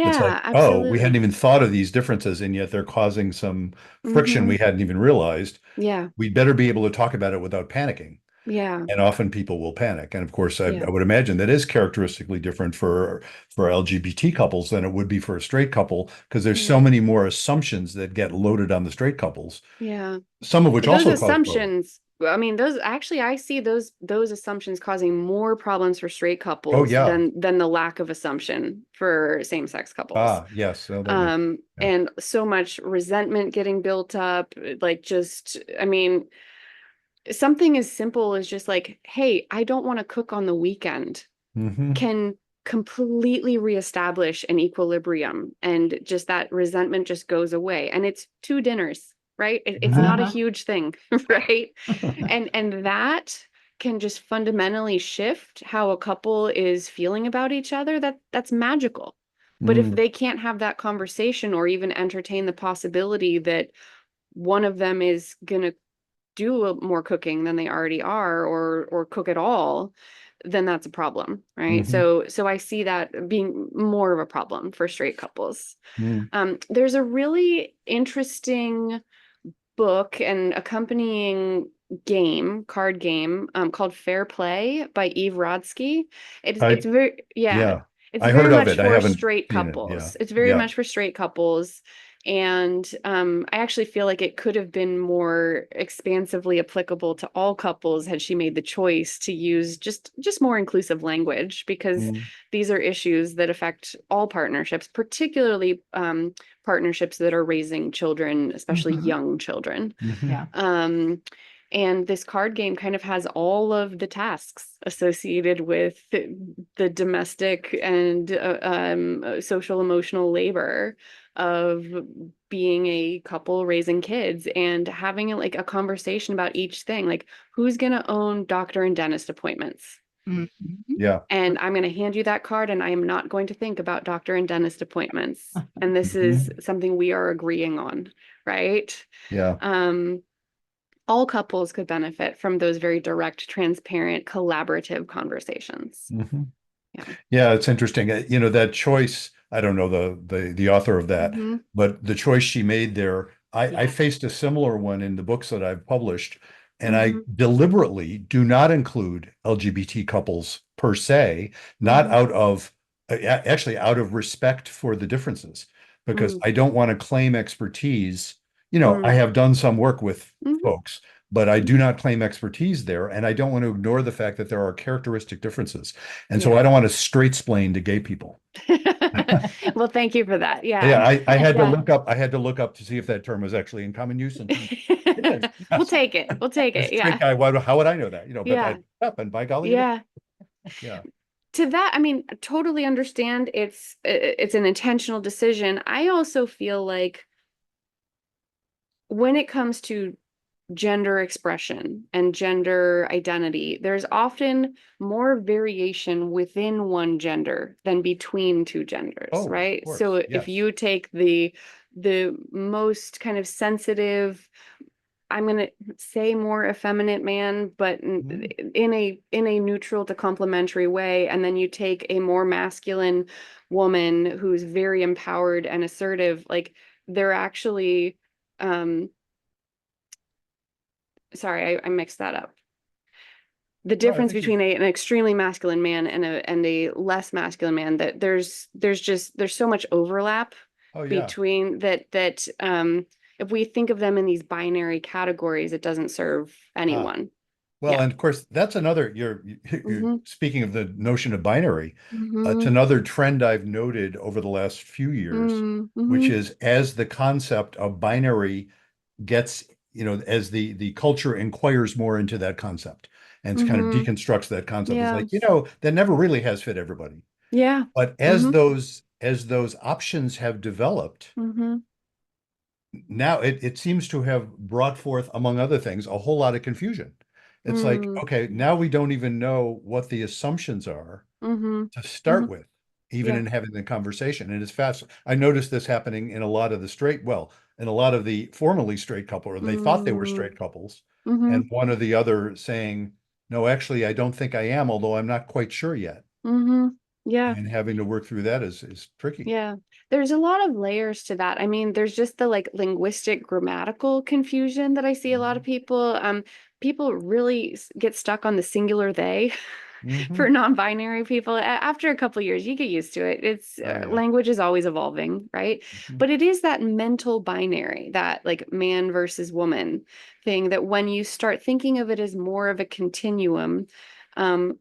Speaker 3: It's like,
Speaker 4: Yeah,
Speaker 3: oh, we hadn't
Speaker 4: absolutely.
Speaker 3: even thought of these differences, and yet they're causing some friction
Speaker 4: Hmm.
Speaker 3: we hadn't even realized.
Speaker 4: Yeah,
Speaker 3: We'd better be able to talk about it without panicking.
Speaker 4: yeah,
Speaker 3: And often people will panic. And of course, I
Speaker 4: yeah,
Speaker 3: would imagine that is characteristically different for LGBT couples than it would be for a straight couple, because there's so
Speaker 4: yeah,
Speaker 3: many more assumptions that get loaded on the straight couples,
Speaker 4: yeah.
Speaker 3: some of which
Speaker 4: Those
Speaker 3: also cause problems.
Speaker 4: assumptions, I mean, those actually, I see those assumptions causing more problems for straight
Speaker 3: Oh
Speaker 4: couples
Speaker 3: yeah.
Speaker 4: than the lack of assumption for same-sex couples.
Speaker 3: Ah, yes. So that makes, yeah.
Speaker 4: And so much resentment getting built up, like just, I mean, something as simple as just like, hey, I don't want to cook on the weekend
Speaker 3: Hmm.
Speaker 4: can completely reestablish an equilibrium, and just that resentment just goes away, and it's two dinners, right? It's not a
Speaker 5: Uh-huh.
Speaker 4: huge thing. Right? And that can just fundamentally shift how a couple is feeling about each other. That's magical. But if
Speaker 3: Mm,
Speaker 4: they can't have that conversation or even entertain the possibility that one of them is gonna do more cooking than they already are, or cook at all, then that's a problem, right?
Speaker 3: hmm,
Speaker 4: So I see that being more of a problem for straight couples.
Speaker 3: mm.
Speaker 4: There's a really interesting book and accompanying card game, called Fair Play by Eve Rodsky. It's
Speaker 3: I,
Speaker 4: very, yeah,
Speaker 3: yeah,
Speaker 4: it's
Speaker 3: I
Speaker 4: very
Speaker 3: heard of
Speaker 4: much
Speaker 3: it. I
Speaker 4: for
Speaker 3: haven't
Speaker 4: straight
Speaker 3: seen it. Yeah.
Speaker 4: couples. It's very
Speaker 3: Yeah.
Speaker 4: much for straight couples. And I actually feel like it could have been more expansively applicable to all couples had she made the choice to use just more inclusive language, because
Speaker 3: Mm,
Speaker 4: these are issues that affect all partnerships, particularly partnerships that are raising children, especially
Speaker 5: Mhm.
Speaker 4: young children.
Speaker 3: mhm,
Speaker 5: Yeah.
Speaker 4: And this card game kind of has all of the tasks associated with the domestic and social emotional labor of being a couple raising kids, and having like a conversation about each thing, like who's going to own doctor and dentist appointments.
Speaker 5: Mhm.
Speaker 3: yeah.
Speaker 4: And I'm going to hand you that card, and I am not going to think about doctor and dentist appointments. And this is
Speaker 3: Mhm,
Speaker 4: something we are agreeing on, right?
Speaker 3: yeah.
Speaker 4: Um, all couples could benefit from those very direct, transparent, collaborative conversations.
Speaker 3: Mhm.
Speaker 4: Yeah.
Speaker 3: Yeah, it's interesting. That choice, I don't know the author of that,
Speaker 4: Hmm.
Speaker 3: but the choice she made there, I
Speaker 4: Yeah.
Speaker 3: faced a similar one in the books that I've published, and I
Speaker 4: Hmm.
Speaker 3: deliberately do not include LGBT couples per se, not
Speaker 4: Hmm.
Speaker 3: out of actually out of respect for the differences, because
Speaker 4: Hmm.
Speaker 3: I don't want to claim expertise. I
Speaker 4: Hmm.
Speaker 3: have done some work with
Speaker 4: Hmm.
Speaker 3: folks, but I do not claim expertise there. And I don't want to ignore the fact that there are characteristic differences. And so I don't want to straight explain to gay people.
Speaker 4: Well, thank you for that.
Speaker 3: Yeah,
Speaker 4: Yeah.
Speaker 3: I had to
Speaker 4: Yeah.
Speaker 3: look up, I had to look up to see if that term was actually in common use. And it is.
Speaker 4: We'll
Speaker 3: Yes.
Speaker 4: take it. We'll take
Speaker 3: As
Speaker 4: it.
Speaker 3: a straight
Speaker 4: Yeah.
Speaker 3: guy, how would I know that? But I
Speaker 4: Yeah.
Speaker 3: looked up and by golly, it is.
Speaker 4: Yeah.
Speaker 3: Yeah.
Speaker 4: To that, I mean, I totally understand it's an intentional decision. I also feel like when it comes to gender expression and gender identity, there's often more variation within one gender than between two genders,
Speaker 3: Oh, of
Speaker 4: right?
Speaker 3: course.
Speaker 4: So if
Speaker 3: Yes.
Speaker 4: you take the most kind of sensitive, I'm going to say more effeminate man, but
Speaker 3: Mhm.
Speaker 4: in a neutral to complementary way, and then you take a more masculine woman who's very empowered and assertive, like they're actually um sorry, I mixed that up. The
Speaker 3: No, I
Speaker 4: difference
Speaker 3: think you,
Speaker 4: between an extremely masculine man and a less masculine man, that there's so much overlap
Speaker 3: oh yeah.
Speaker 4: between that if we think of them in these binary categories, it doesn't serve
Speaker 3: Ah,
Speaker 4: anyone.
Speaker 3: well,
Speaker 4: Yeah.
Speaker 3: and of course, that's another, you're
Speaker 4: Mm-hmm.
Speaker 3: speaking of the notion of binary. It's
Speaker 4: Mm-hmm.
Speaker 3: another trend I've noted over the last few years, which
Speaker 4: Mm-hmm.
Speaker 3: is as the concept of binary gets, as the culture inquires more into that concept and kind of
Speaker 4: Mm-hmm.
Speaker 3: deconstructs that concept. It's
Speaker 4: Yeah.
Speaker 3: like, that never really has fit everybody.
Speaker 4: Yeah.
Speaker 3: But as
Speaker 4: Mm-hmm.
Speaker 3: those options have developed,
Speaker 4: Mm-hmm.
Speaker 3: now it seems to have brought forth, among other things, a whole lot of confusion. It's like,
Speaker 4: Mm-hmm.
Speaker 3: okay, now we don't even know what the assumptions are
Speaker 4: Mm-hmm.
Speaker 3: to
Speaker 4: Mm-hmm.
Speaker 3: start with, even
Speaker 4: Yeah.
Speaker 3: in having the conversation. And it's fast. I noticed this happening in a lot of in a lot of the formerly straight couple, or they thought they were
Speaker 4: Mm-hmm.
Speaker 3: straight couples,
Speaker 4: Mm-hmm.
Speaker 3: and one or the other saying, no, actually, I don't think I am, although I'm not quite sure yet.
Speaker 4: Mm-hmm. Yeah.
Speaker 3: And having to work through that is tricky.
Speaker 4: Yeah, there's a lot of layers to that. I mean, there's just the like linguistic grammatical confusion that I see a lot of
Speaker 3: Mhm.
Speaker 4: people. People really get stuck on the singular they for
Speaker 3: Mhm.
Speaker 4: non-binary people. After a couple years, you get used to it. It's
Speaker 3: Oh yeah.
Speaker 4: language is always evolving, right?
Speaker 3: Mhm.
Speaker 4: But it is that mental binary, that like man versus woman thing, that when you start thinking of it as more of a continuum, um,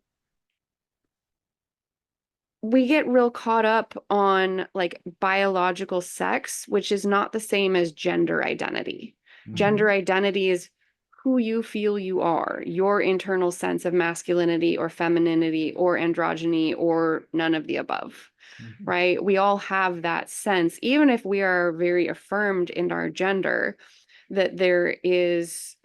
Speaker 4: we get real caught up on like biological sex, which is not the same as gender identity. Gender
Speaker 3: Mhm.
Speaker 4: identity is who you feel you are, your internal sense of masculinity or femininity or androgyny or none of the above,
Speaker 3: Mhm.
Speaker 4: right? We all have that sense, even if we are very affirmed in our gender, that there is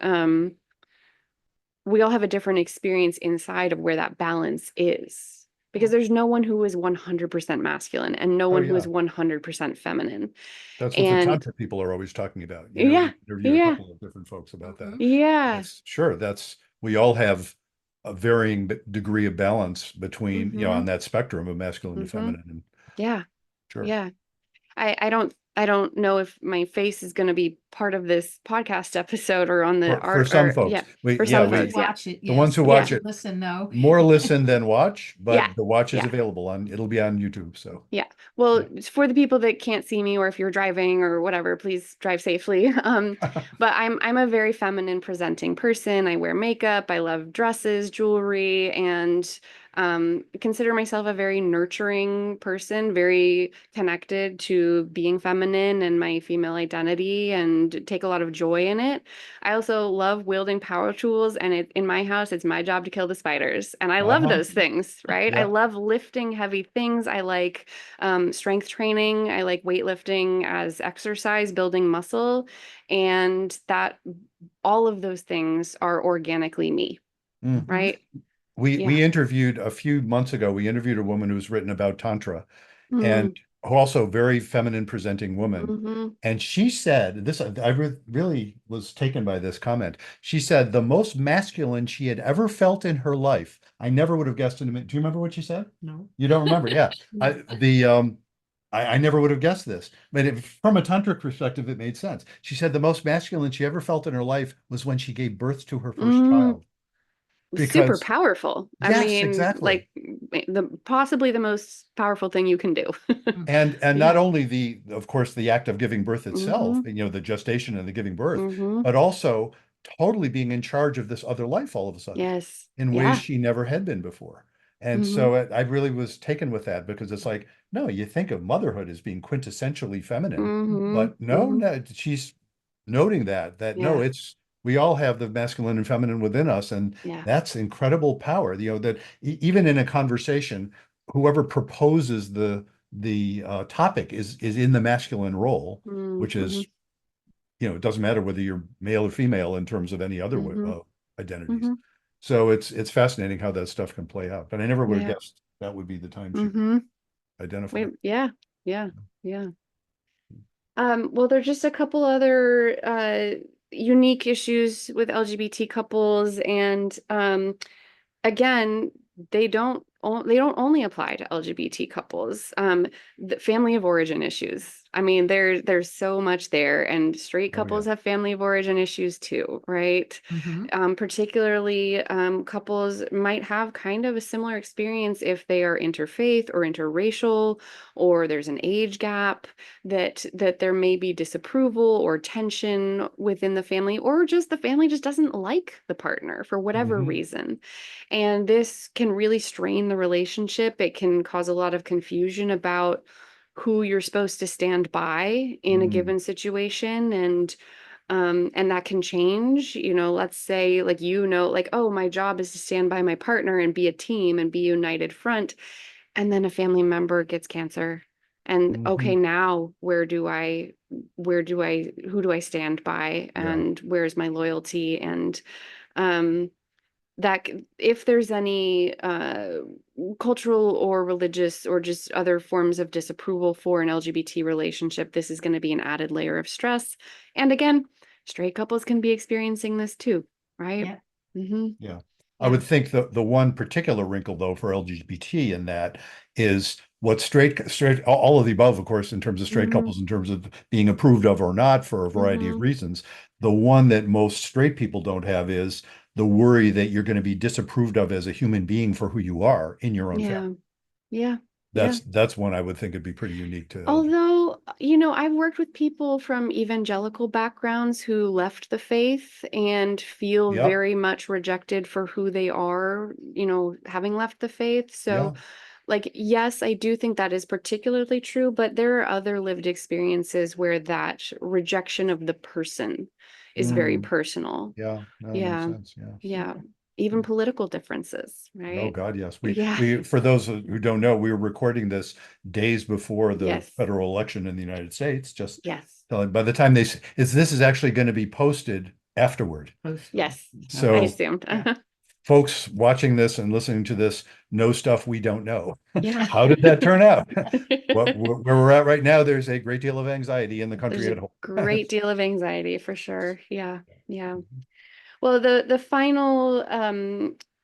Speaker 4: we all have a different experience inside of where that balance is, because there's no one who is 100% masculine and no
Speaker 3: Oh
Speaker 4: one who is
Speaker 3: yeah.
Speaker 4: 100% feminine.
Speaker 3: That's what the
Speaker 4: And
Speaker 3: tantra people are always talking about.
Speaker 4: yeah,
Speaker 3: We interviewed a
Speaker 4: yeah,
Speaker 3: couple of different folks about that.
Speaker 2: Mhm.
Speaker 4: yeah.
Speaker 3: That's sure. We all have a varying degree of balance between,
Speaker 4: Mm-hmm,
Speaker 3: on that spectrum of masculine to
Speaker 4: mm-hmm.
Speaker 3: feminine. And
Speaker 4: Yeah,
Speaker 3: sure.
Speaker 4: yeah. I don't know if my face is going to be part of this podcast episode or on the
Speaker 3: For
Speaker 4: art,
Speaker 3: some
Speaker 4: or
Speaker 3: folks,
Speaker 4: yeah, for some
Speaker 2: Those who
Speaker 4: folks, yeah,
Speaker 2: watch it,
Speaker 3: the ones
Speaker 2: yes.
Speaker 3: who
Speaker 2: Those
Speaker 3: watch
Speaker 2: who
Speaker 3: it,
Speaker 2: listen, no.
Speaker 3: more listen than watch,
Speaker 4: yeah,
Speaker 3: but the watch is
Speaker 4: yeah.
Speaker 3: available it'll be on YouTube. So
Speaker 4: Yeah. Well,
Speaker 3: yeah.
Speaker 4: for the people that can't see me, or if you're driving or whatever, please drive safely. But I'm a very feminine presenting person. I wear makeup. I love dresses, jewelry, and consider myself a very nurturing person, very connected to being feminine and my female identity, and take a lot of joy in it. I also love wielding power tools, and in my house, it's my job to kill the spiders, and I love
Speaker 3: Uh-huh.
Speaker 4: those things, right? I
Speaker 3: Yeah.
Speaker 4: love lifting heavy things. I like strength training. I like weightlifting as exercise, building muscle, and that all of those things are organically me,
Speaker 3: Mm.
Speaker 2: Mhm.
Speaker 4: right?
Speaker 3: We
Speaker 4: Yeah.
Speaker 3: interviewed a few months ago, we interviewed a woman who's written about Tantra and
Speaker 4: Mm,
Speaker 3: also very feminine presenting woman.
Speaker 4: mm-hmm,
Speaker 3: And she said, this, really was taken by this comment. She said the most masculine she had ever felt in her life. I never would have guessed in a minute. Do you remember what she said?
Speaker 2: No.
Speaker 3: You don't remember? Yeah.
Speaker 2: No.
Speaker 3: I never would have guessed this, but from a tantric perspective, it made sense. She said the most masculine she ever felt in her life was when she gave birth to her first
Speaker 4: mm.
Speaker 3: child.
Speaker 4: Super
Speaker 3: Because
Speaker 4: powerful. I
Speaker 3: yes,
Speaker 4: mean,
Speaker 3: exactly.
Speaker 4: like the possibly the most powerful thing you can do.
Speaker 2: Mm.
Speaker 3: And not
Speaker 4: Yeah.
Speaker 3: only of course, the act of giving birth itself,
Speaker 4: Mm-hmm.
Speaker 3: the gestation and the giving birth,
Speaker 4: Mm-hmm.
Speaker 3: but also totally being in charge of this other life all of a sudden
Speaker 4: Yes.
Speaker 3: in ways
Speaker 4: Yeah.
Speaker 3: she never had been before. And
Speaker 4: Mm-hmm.
Speaker 3: so I really was taken with that because it's like, no, you think of motherhood as being quintessentially feminine,
Speaker 4: Mm-hmm.
Speaker 3: but no,
Speaker 4: Mm-hmm.
Speaker 3: no, she's noting that no,
Speaker 4: Yeah.
Speaker 3: it's we all have the masculine and feminine within us, and
Speaker 4: Yeah.
Speaker 3: that's incredible power. That even in a conversation, whoever proposes the topic is in the masculine role, which
Speaker 4: Mm-hmm.
Speaker 3: is it doesn't matter whether you're male or female in terms of any other
Speaker 4: Mm-hmm.
Speaker 3: identities.
Speaker 4: Mm-hmm.
Speaker 3: So it's fascinating how that stuff can play out. But I never would have
Speaker 4: Yeah.
Speaker 3: guessed that would be the time she would
Speaker 4: Mm-hmm.
Speaker 3: identify.
Speaker 4: Wait, yeah. Yeah. Yeah. Well, there's just a couple other unique issues with LGBT couples, and again, they don't only apply to LGBT couples. The family of origin issues. I mean, there's so much there, and straight
Speaker 3: Oh yeah.
Speaker 4: couples have family of origin issues too, right?
Speaker 2: Mm-hmm.
Speaker 4: Particularly, couples might have kind of a similar experience if they are interfaith or interracial, or there's an age gap that there may be disapproval or tension within the family, or just the family just doesn't like the partner for whatever
Speaker 3: Hmm.
Speaker 4: reason. And this can really strain the relationship. It can cause a lot of confusion about who you're supposed to stand by in a
Speaker 3: Mm.
Speaker 4: given situation. And that can change. Let's say, like, like, oh, my job is to stand by my partner and be a team and be a united front, and then a family member gets cancer. And okay,
Speaker 3: Hmm.
Speaker 4: now who do I stand by,
Speaker 3: Yeah.
Speaker 4: and where's my loyalty? And um that if there's any cultural or religious or just other forms of disapproval for an LGBT relationship, this is going to be an added layer of stress. And again, straight couples can be experiencing this too, right?
Speaker 2: Yeah.
Speaker 4: Mm-hmm.
Speaker 3: Yeah. I
Speaker 4: Yeah.
Speaker 3: would think the one particular wrinkle though for LGBT in that is what straight all of the above, of course, in terms of straight
Speaker 4: Mm-hmm.
Speaker 3: couples, in terms of being approved of or not for a variety of
Speaker 4: Mm-hmm.
Speaker 3: reasons. The one that most straight people don't have is the worry that you're going to be disapproved of as a human being for who you are in your own family.
Speaker 4: Yeah. Yeah. Yeah.
Speaker 3: That's one I would think would be pretty unique to LGBT.
Speaker 4: Although, I've worked with people from evangelical backgrounds who left the faith and feel
Speaker 3: Yep.
Speaker 4: very much rejected for who they are, having left the faith. So,
Speaker 3: Yeah.
Speaker 4: like, yes, I do think that is particularly true, but there are other lived experiences where that rejection of the person is very
Speaker 3: Mm.
Speaker 4: personal.
Speaker 3: Yeah. No, it makes
Speaker 4: Yeah.
Speaker 3: sense. Yeah.
Speaker 4: Yeah.
Speaker 3: Okay.
Speaker 4: Even political differences,
Speaker 3: Oh
Speaker 4: right?
Speaker 3: God, yes. We
Speaker 4: Yeah.
Speaker 3: we for those who don't know, we were recording this days before the
Speaker 4: Yes.
Speaker 3: federal election in the United States. Just
Speaker 4: Yes.
Speaker 3: by the time this is actually going to be posted afterward.
Speaker 2: Postal.
Speaker 4: Yes. I
Speaker 3: So
Speaker 4: assumed.
Speaker 2: Yeah.
Speaker 3: folks watching this and listening to this know stuff we don't know.
Speaker 4: Yeah.
Speaker 3: How did that turn out? Where we're at right now, there's a great deal of anxiety in the
Speaker 4: There's
Speaker 3: country
Speaker 4: a
Speaker 3: at home.
Speaker 4: great deal of anxiety for sure. Yeah. Yeah. Well, the final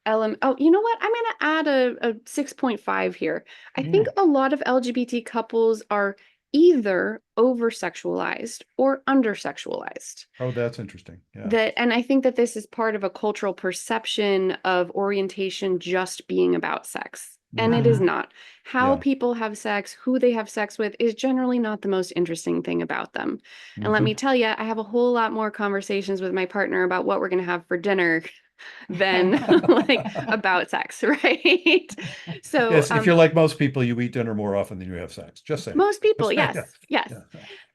Speaker 4: element. Oh, you know what? I'm going to add a 6.5 here. I think
Speaker 3: Mm.
Speaker 4: a lot of LGBT couples are either over sexualized or under sexualized.
Speaker 3: Oh, that's interesting. Yeah.
Speaker 4: And I think that this is part of a cultural perception of orientation just being about sex. And it
Speaker 3: Hmm.
Speaker 4: is
Speaker 2: Uh-huh.
Speaker 4: not. How
Speaker 3: Yeah.
Speaker 4: people have sex, who they have sex with, is generally not the most interesting thing about them. And let me
Speaker 3: Hmm.
Speaker 4: tell you, I have a whole lot more conversations with my partner about what we're going to have for dinner than like about sex, right? So,
Speaker 3: Yes, if you're like most people, you eat dinner more often than you have sex. Just saying.
Speaker 4: most people,
Speaker 3: Just saying.
Speaker 4: yes, yes.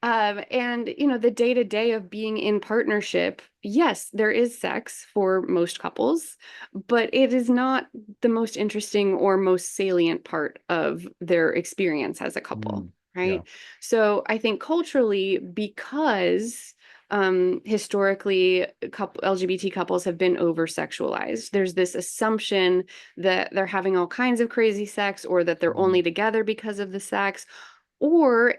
Speaker 3: Yeah.
Speaker 4: And the day to day of being in partnership, yes, there is sex for most couples, but it is not the most interesting or most salient part of their experience as a couple,
Speaker 3: Mm, yeah.
Speaker 4: right? So I think culturally, because historically, LGBT couples have been over sexualized. There's this assumption that they're having all kinds of crazy sex, or that they're
Speaker 3: Mm,
Speaker 4: only together because of the sex, or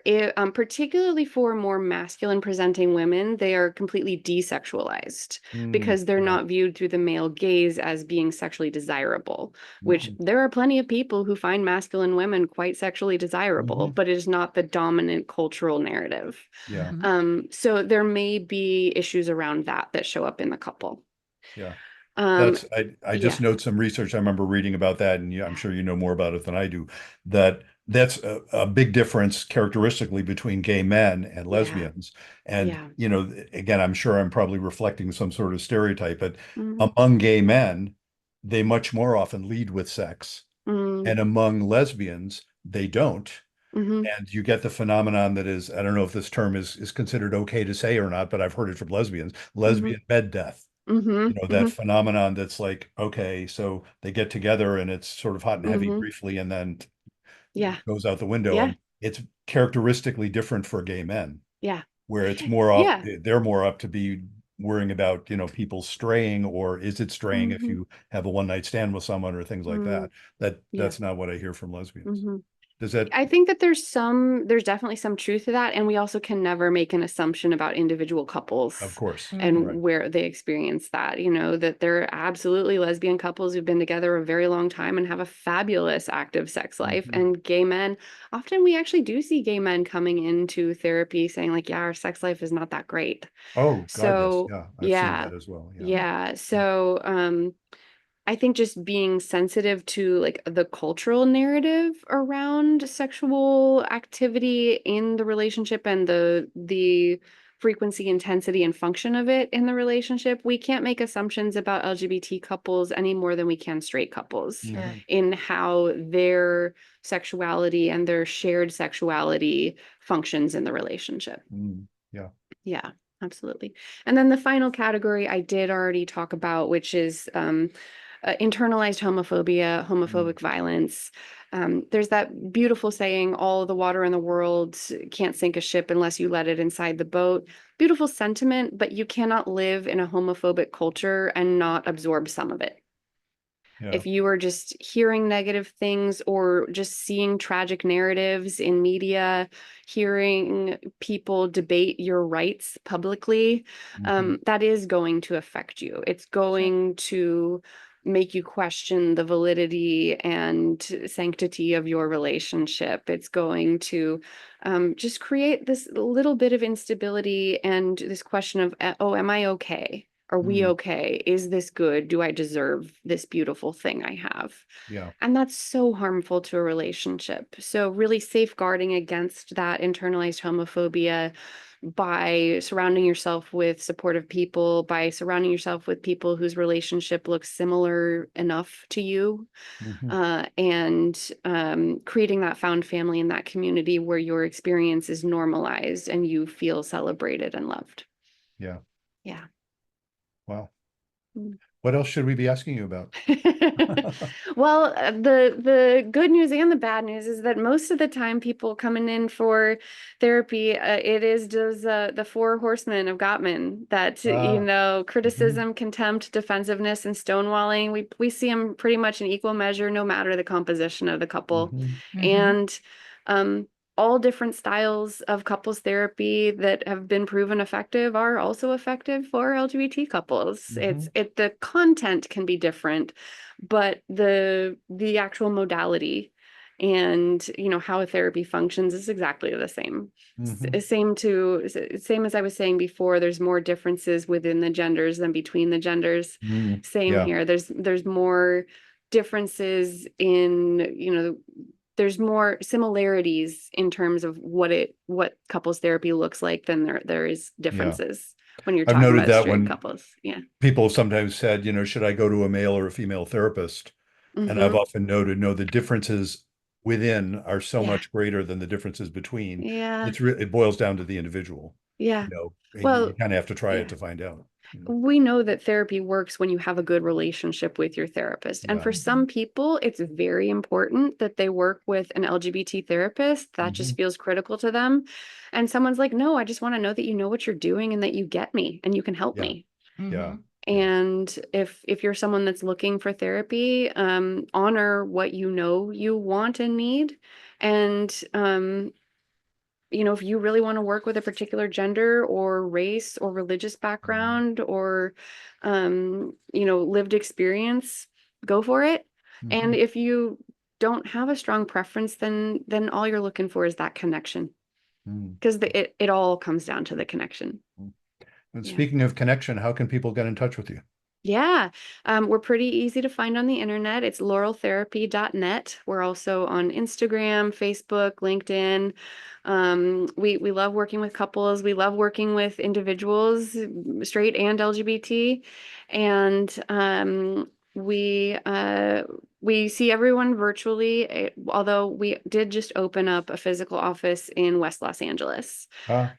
Speaker 4: particularly for more masculine presenting women, they are completely desexualized because they're
Speaker 3: right.
Speaker 4: not viewed through the male gaze as being sexually desirable, which
Speaker 3: Hmm.
Speaker 4: there are plenty of people who find masculine women quite sexually desirable,
Speaker 3: Hmm.
Speaker 4: but it is not the dominant cultural narrative.
Speaker 3: Yeah.
Speaker 2: Mhm.
Speaker 4: So there may be issues around that show up in the couple.
Speaker 3: Yeah.
Speaker 4: Um,
Speaker 3: I just
Speaker 4: yeah.
Speaker 3: note some research. I remember reading about that, and I'm sure you know more about it than I do. That that's a big difference characteristically between gay men and
Speaker 4: Yeah.
Speaker 3: lesbians. And,
Speaker 4: Yeah.
Speaker 3: again, I'm sure I'm probably reflecting some sort of stereotype, but
Speaker 4: Mm-hmm.
Speaker 3: among gay men, they much more often lead with sex.
Speaker 4: Mm-hmm.
Speaker 3: And among lesbians, they don't.
Speaker 4: Mm-hmm.
Speaker 3: And you get the phenomenon that is, I don't know if this term is considered okay to say or not, but I've heard it from lesbians,
Speaker 4: Mm-hmm.
Speaker 3: lesbian bed death. That
Speaker 4: Mm-hmm.
Speaker 3: phenomenon that's like, okay, so they get together and it's sort of hot and heavy
Speaker 4: Mm-hmm.
Speaker 3: briefly and then
Speaker 4: Yeah.
Speaker 3: goes out the window.
Speaker 4: Yeah.
Speaker 3: And it's characteristically different for gay men,
Speaker 4: Yeah.
Speaker 3: where it's more up,
Speaker 4: Yeah.
Speaker 3: they're more up to be worrying about, people straying, or is it straying if
Speaker 4: Mm-hmm.
Speaker 3: you have a one night stand with someone or things like
Speaker 4: Mm-hmm.
Speaker 3: that. That
Speaker 4: Yeah.
Speaker 3: that's not what I hear from lesbians.
Speaker 4: Mm-hmm.
Speaker 3: Does that,
Speaker 4: I think that there's definitely some truth to that, and we also can never make an assumption about individual
Speaker 3: of
Speaker 4: couples
Speaker 3: course,
Speaker 2: Mm.
Speaker 3: right.
Speaker 4: and where they experience that. You know, that there are absolutely lesbian couples who've been together a very long time and have a fabulous active sex life.
Speaker 3: Mhm.
Speaker 4: And gay men, often we actually do see gay men coming into therapy saying, like, yeah, our sex life is not that great.
Speaker 3: Oh, God, yes.
Speaker 4: So,
Speaker 3: Yeah, I've seen
Speaker 4: yeah.
Speaker 3: that as well. Yeah.
Speaker 4: Yeah. So, I think just being sensitive to like the cultural narrative around sexual activity in the relationship and the frequency, intensity, and function of it in the relationship. We can't make assumptions about LGBT couples any more than we can straight couples
Speaker 2: Sure.
Speaker 3: Mhm.
Speaker 4: in how their sexuality and their shared sexuality functions in the relationship.
Speaker 3: Mm, yeah.
Speaker 4: Yeah, absolutely. And then the final category I did already talk about, which is internalized homophobia,
Speaker 3: Mm,
Speaker 4: homophobic violence. There's that beautiful saying, all the water in the world can't sink a ship unless you let it inside the boat. Beautiful sentiment, but you cannot live in a homophobic culture and not absorb some of it.
Speaker 3: yeah.
Speaker 4: If you are just hearing negative things or just seeing tragic narratives in media, hearing people debate your rights publicly,
Speaker 3: Mhm.
Speaker 4: that is going to affect you. It's
Speaker 2: Sure.
Speaker 4: going to make you question the validity and sanctity of your relationship. It's going to just create this little bit of instability and this question of, oh, am I okay? Are we
Speaker 3: Mm,
Speaker 4: okay? Is this good? Do I deserve this beautiful thing I have?
Speaker 3: yeah.
Speaker 4: And that's so harmful to a relationship. So, really safeguarding against that internalized homophobia by surrounding yourself with supportive people, by surrounding yourself with people whose relationship looks similar enough to you,
Speaker 3: Mhm.
Speaker 4: and creating that found family in that community where your experience is normalized and you feel celebrated and loved.
Speaker 3: Yeah.
Speaker 4: Yeah.
Speaker 3: Wow.
Speaker 4: Mm.
Speaker 3: What else should we be asking you about?
Speaker 4: Well, the good news and the bad news is that most of the time people coming in for therapy, it is those the four horsemen of Gottman that
Speaker 3: Ah, mhm,
Speaker 4: criticism, contempt, defensiveness, and stonewalling. We see them pretty much in equal measure, no matter the composition of the couple,
Speaker 3: mhm,
Speaker 2: Mm-hmm.
Speaker 4: and um, all different styles of couples therapy that have been proven effective are also effective for LGBT couples.
Speaker 3: mhm.
Speaker 4: The content can be different, but the actual modality and how a therapy functions is exactly the same.
Speaker 3: Mhm.
Speaker 4: Same as I was saying before, there's more differences within the genders than between the genders.
Speaker 3: Mm,
Speaker 4: Same
Speaker 3: yeah.
Speaker 4: here. There's more differences in, there's more similarities in terms of what couples therapy looks like than there is
Speaker 3: Yeah.
Speaker 4: differences when you're
Speaker 3: I've
Speaker 4: talking
Speaker 3: noted
Speaker 4: about
Speaker 3: that
Speaker 4: straight
Speaker 3: when
Speaker 4: couples. Yeah.
Speaker 3: people sometimes said, should I go to a male or a female therapist? And I've
Speaker 4: Mm-hmm.
Speaker 3: often noted, no, the differences within are so
Speaker 4: Yeah.
Speaker 3: much greater than the differences between.
Speaker 4: Yeah.
Speaker 3: It boils down to the individual,
Speaker 4: Yeah.
Speaker 3: and you
Speaker 4: Well,
Speaker 3: kind of have to try it
Speaker 4: yeah.
Speaker 3: to find out.
Speaker 4: We know that therapy works when you have a good relationship with your therapist. And
Speaker 3: Yeah.
Speaker 4: for some people, it's very important that they work with an LGBT therapist. That
Speaker 3: Hmm.
Speaker 4: just feels critical to them. And someone's like, no, I just want to know that you know what you're doing and that you get me and you can help
Speaker 3: Yeah.
Speaker 4: me.
Speaker 3: Yeah.
Speaker 2: Mm-hmm.
Speaker 3: Yeah.
Speaker 4: And if you're someone that's looking for therapy, honor what you know you want and need. And if you really want to work with a particular gender or race or religious background or, lived experience, go for it.
Speaker 3: Mm-hmm.
Speaker 4: And if you don't have a strong preference, then all you're looking for is that connection,
Speaker 3: Mm-hmm.
Speaker 4: because it all comes down to the connection.
Speaker 3: And
Speaker 4: Yeah.
Speaker 3: speaking of connection, how can people get in touch with you?
Speaker 4: Yeah, we're pretty easy to find on the internet. It's laureltherapy.net. We're also on Instagram, Facebook, LinkedIn. We love working with couples. We love working with individuals, straight and LGBT, and we see everyone virtually. Although we did just open up a physical office in West Los Angeles,
Speaker 3: Ah,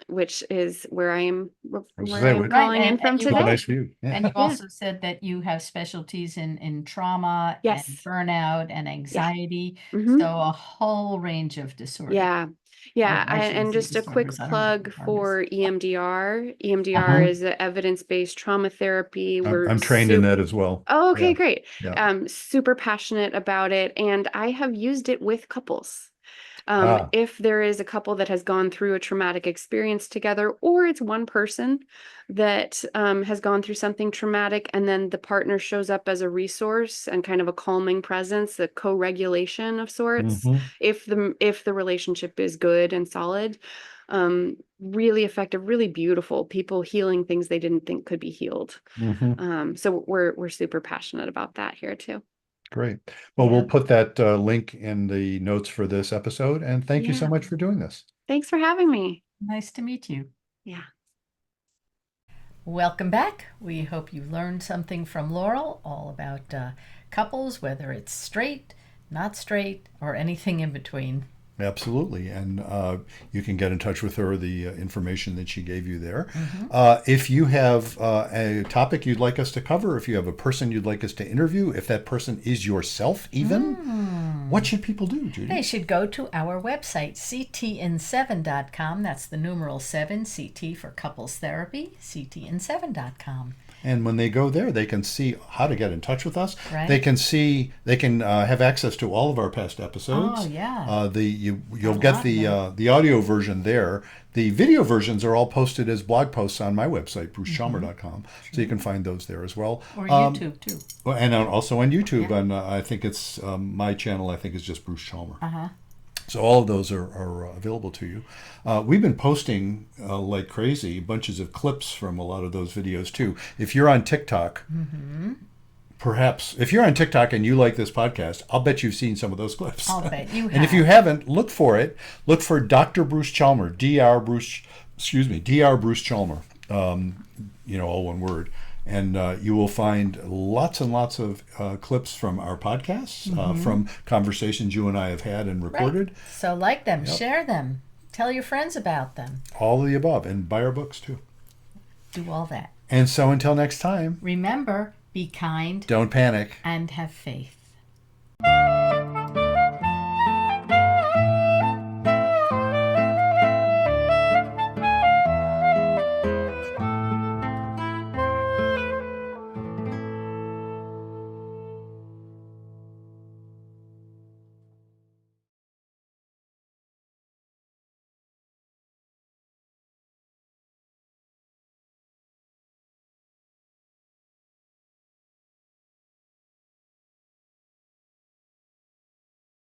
Speaker 4: which is where I am
Speaker 3: I was
Speaker 4: where
Speaker 3: gonna say,
Speaker 4: I'm
Speaker 3: what-
Speaker 4: calling in
Speaker 2: And
Speaker 4: from
Speaker 2: you
Speaker 3: what a
Speaker 4: today.
Speaker 3: nice view. Yeah.
Speaker 2: And you
Speaker 4: Yeah.
Speaker 2: also said that you have specialties in trauma and
Speaker 4: Yes.
Speaker 2: burnout and
Speaker 4: Yeah.
Speaker 2: anxiety.
Speaker 4: Mhm.
Speaker 2: So a whole range of disorders.
Speaker 4: Yeah.
Speaker 2: Or
Speaker 4: Yeah.
Speaker 2: I shouldn't
Speaker 4: And
Speaker 2: say
Speaker 4: just a quick
Speaker 2: disorders. I don't know what the
Speaker 4: plug
Speaker 2: term is.
Speaker 4: for EMDR. EMDR
Speaker 3: Mhm.
Speaker 4: is a evidence-based trauma therapy.
Speaker 3: I'm trained in that as well.
Speaker 4: Oh, okay,
Speaker 3: Yeah.
Speaker 4: great.
Speaker 3: Yeah.
Speaker 4: Super passionate about it. And I have used it with couples.
Speaker 3: Ah.
Speaker 4: If there is a couple that has gone through a traumatic experience together, or it's one person that has gone through something traumatic, and then the partner shows up as a resource and kind of a calming presence, a co-regulation of sorts,
Speaker 3: Mhm.
Speaker 4: if the relationship is good and solid, really effective, really beautiful. People healing things they didn't think could be healed.
Speaker 3: Mhm.
Speaker 4: So we're super passionate about that here too.
Speaker 3: Great. Well,
Speaker 4: Yeah.
Speaker 3: we'll put that link in the notes for this episode. And thank you so
Speaker 4: Yeah.
Speaker 3: much for doing this.
Speaker 4: Thanks for having me.
Speaker 2: Nice to meet you.
Speaker 4: Yeah.
Speaker 2: Welcome back. We hope you learned something from Laurel all about couples, whether it's straight, not straight, or anything in between.
Speaker 3: Absolutely. And you can get in touch with her, the information that she gave you there. If you have a topic you'd like us to cover, if you have a person you'd like us to interview, if that person is yourself even, what should people do, Judy?
Speaker 2: They should go to our website, ctn7.com. That's the numeral 7, CT for couples therapy, ctn7.com.
Speaker 3: And when they go there, they can see how to get in touch with us.
Speaker 2: Right.
Speaker 3: They can have access to all of our past episodes.
Speaker 2: Oh, yeah.
Speaker 3: You'll get the audio version there. The video versions are all posted as blog posts on my website, brucechalmer.com. So you can find those there as well.
Speaker 2: Or YouTube, too.
Speaker 3: And also on YouTube. And I think it's my channel, I think is just Bruce Chalmer.
Speaker 2: Uh-huh.
Speaker 3: So all of those are available to you. We've been posting like crazy bunches of clips from a lot of those videos too. If you're on TikTok, perhaps if you're on TikTok and you like this podcast, I'll bet you've seen some of those clips.
Speaker 2: I'll bet you have.
Speaker 3: And if you haven't, look for it. Look for Dr. Bruce Chalmer, Dr. Bruce Chalmer. All one word. And you will find lots and lots of clips from our podcasts, from conversations you and I have had and recorded.
Speaker 2: Right. So like them, share them, tell your friends about them.
Speaker 3: All of the above. And buy our books too.
Speaker 2: Do all that.
Speaker 3: And so until next time,
Speaker 2: Remember, be kind
Speaker 3: don't panic.
Speaker 2: and have faith.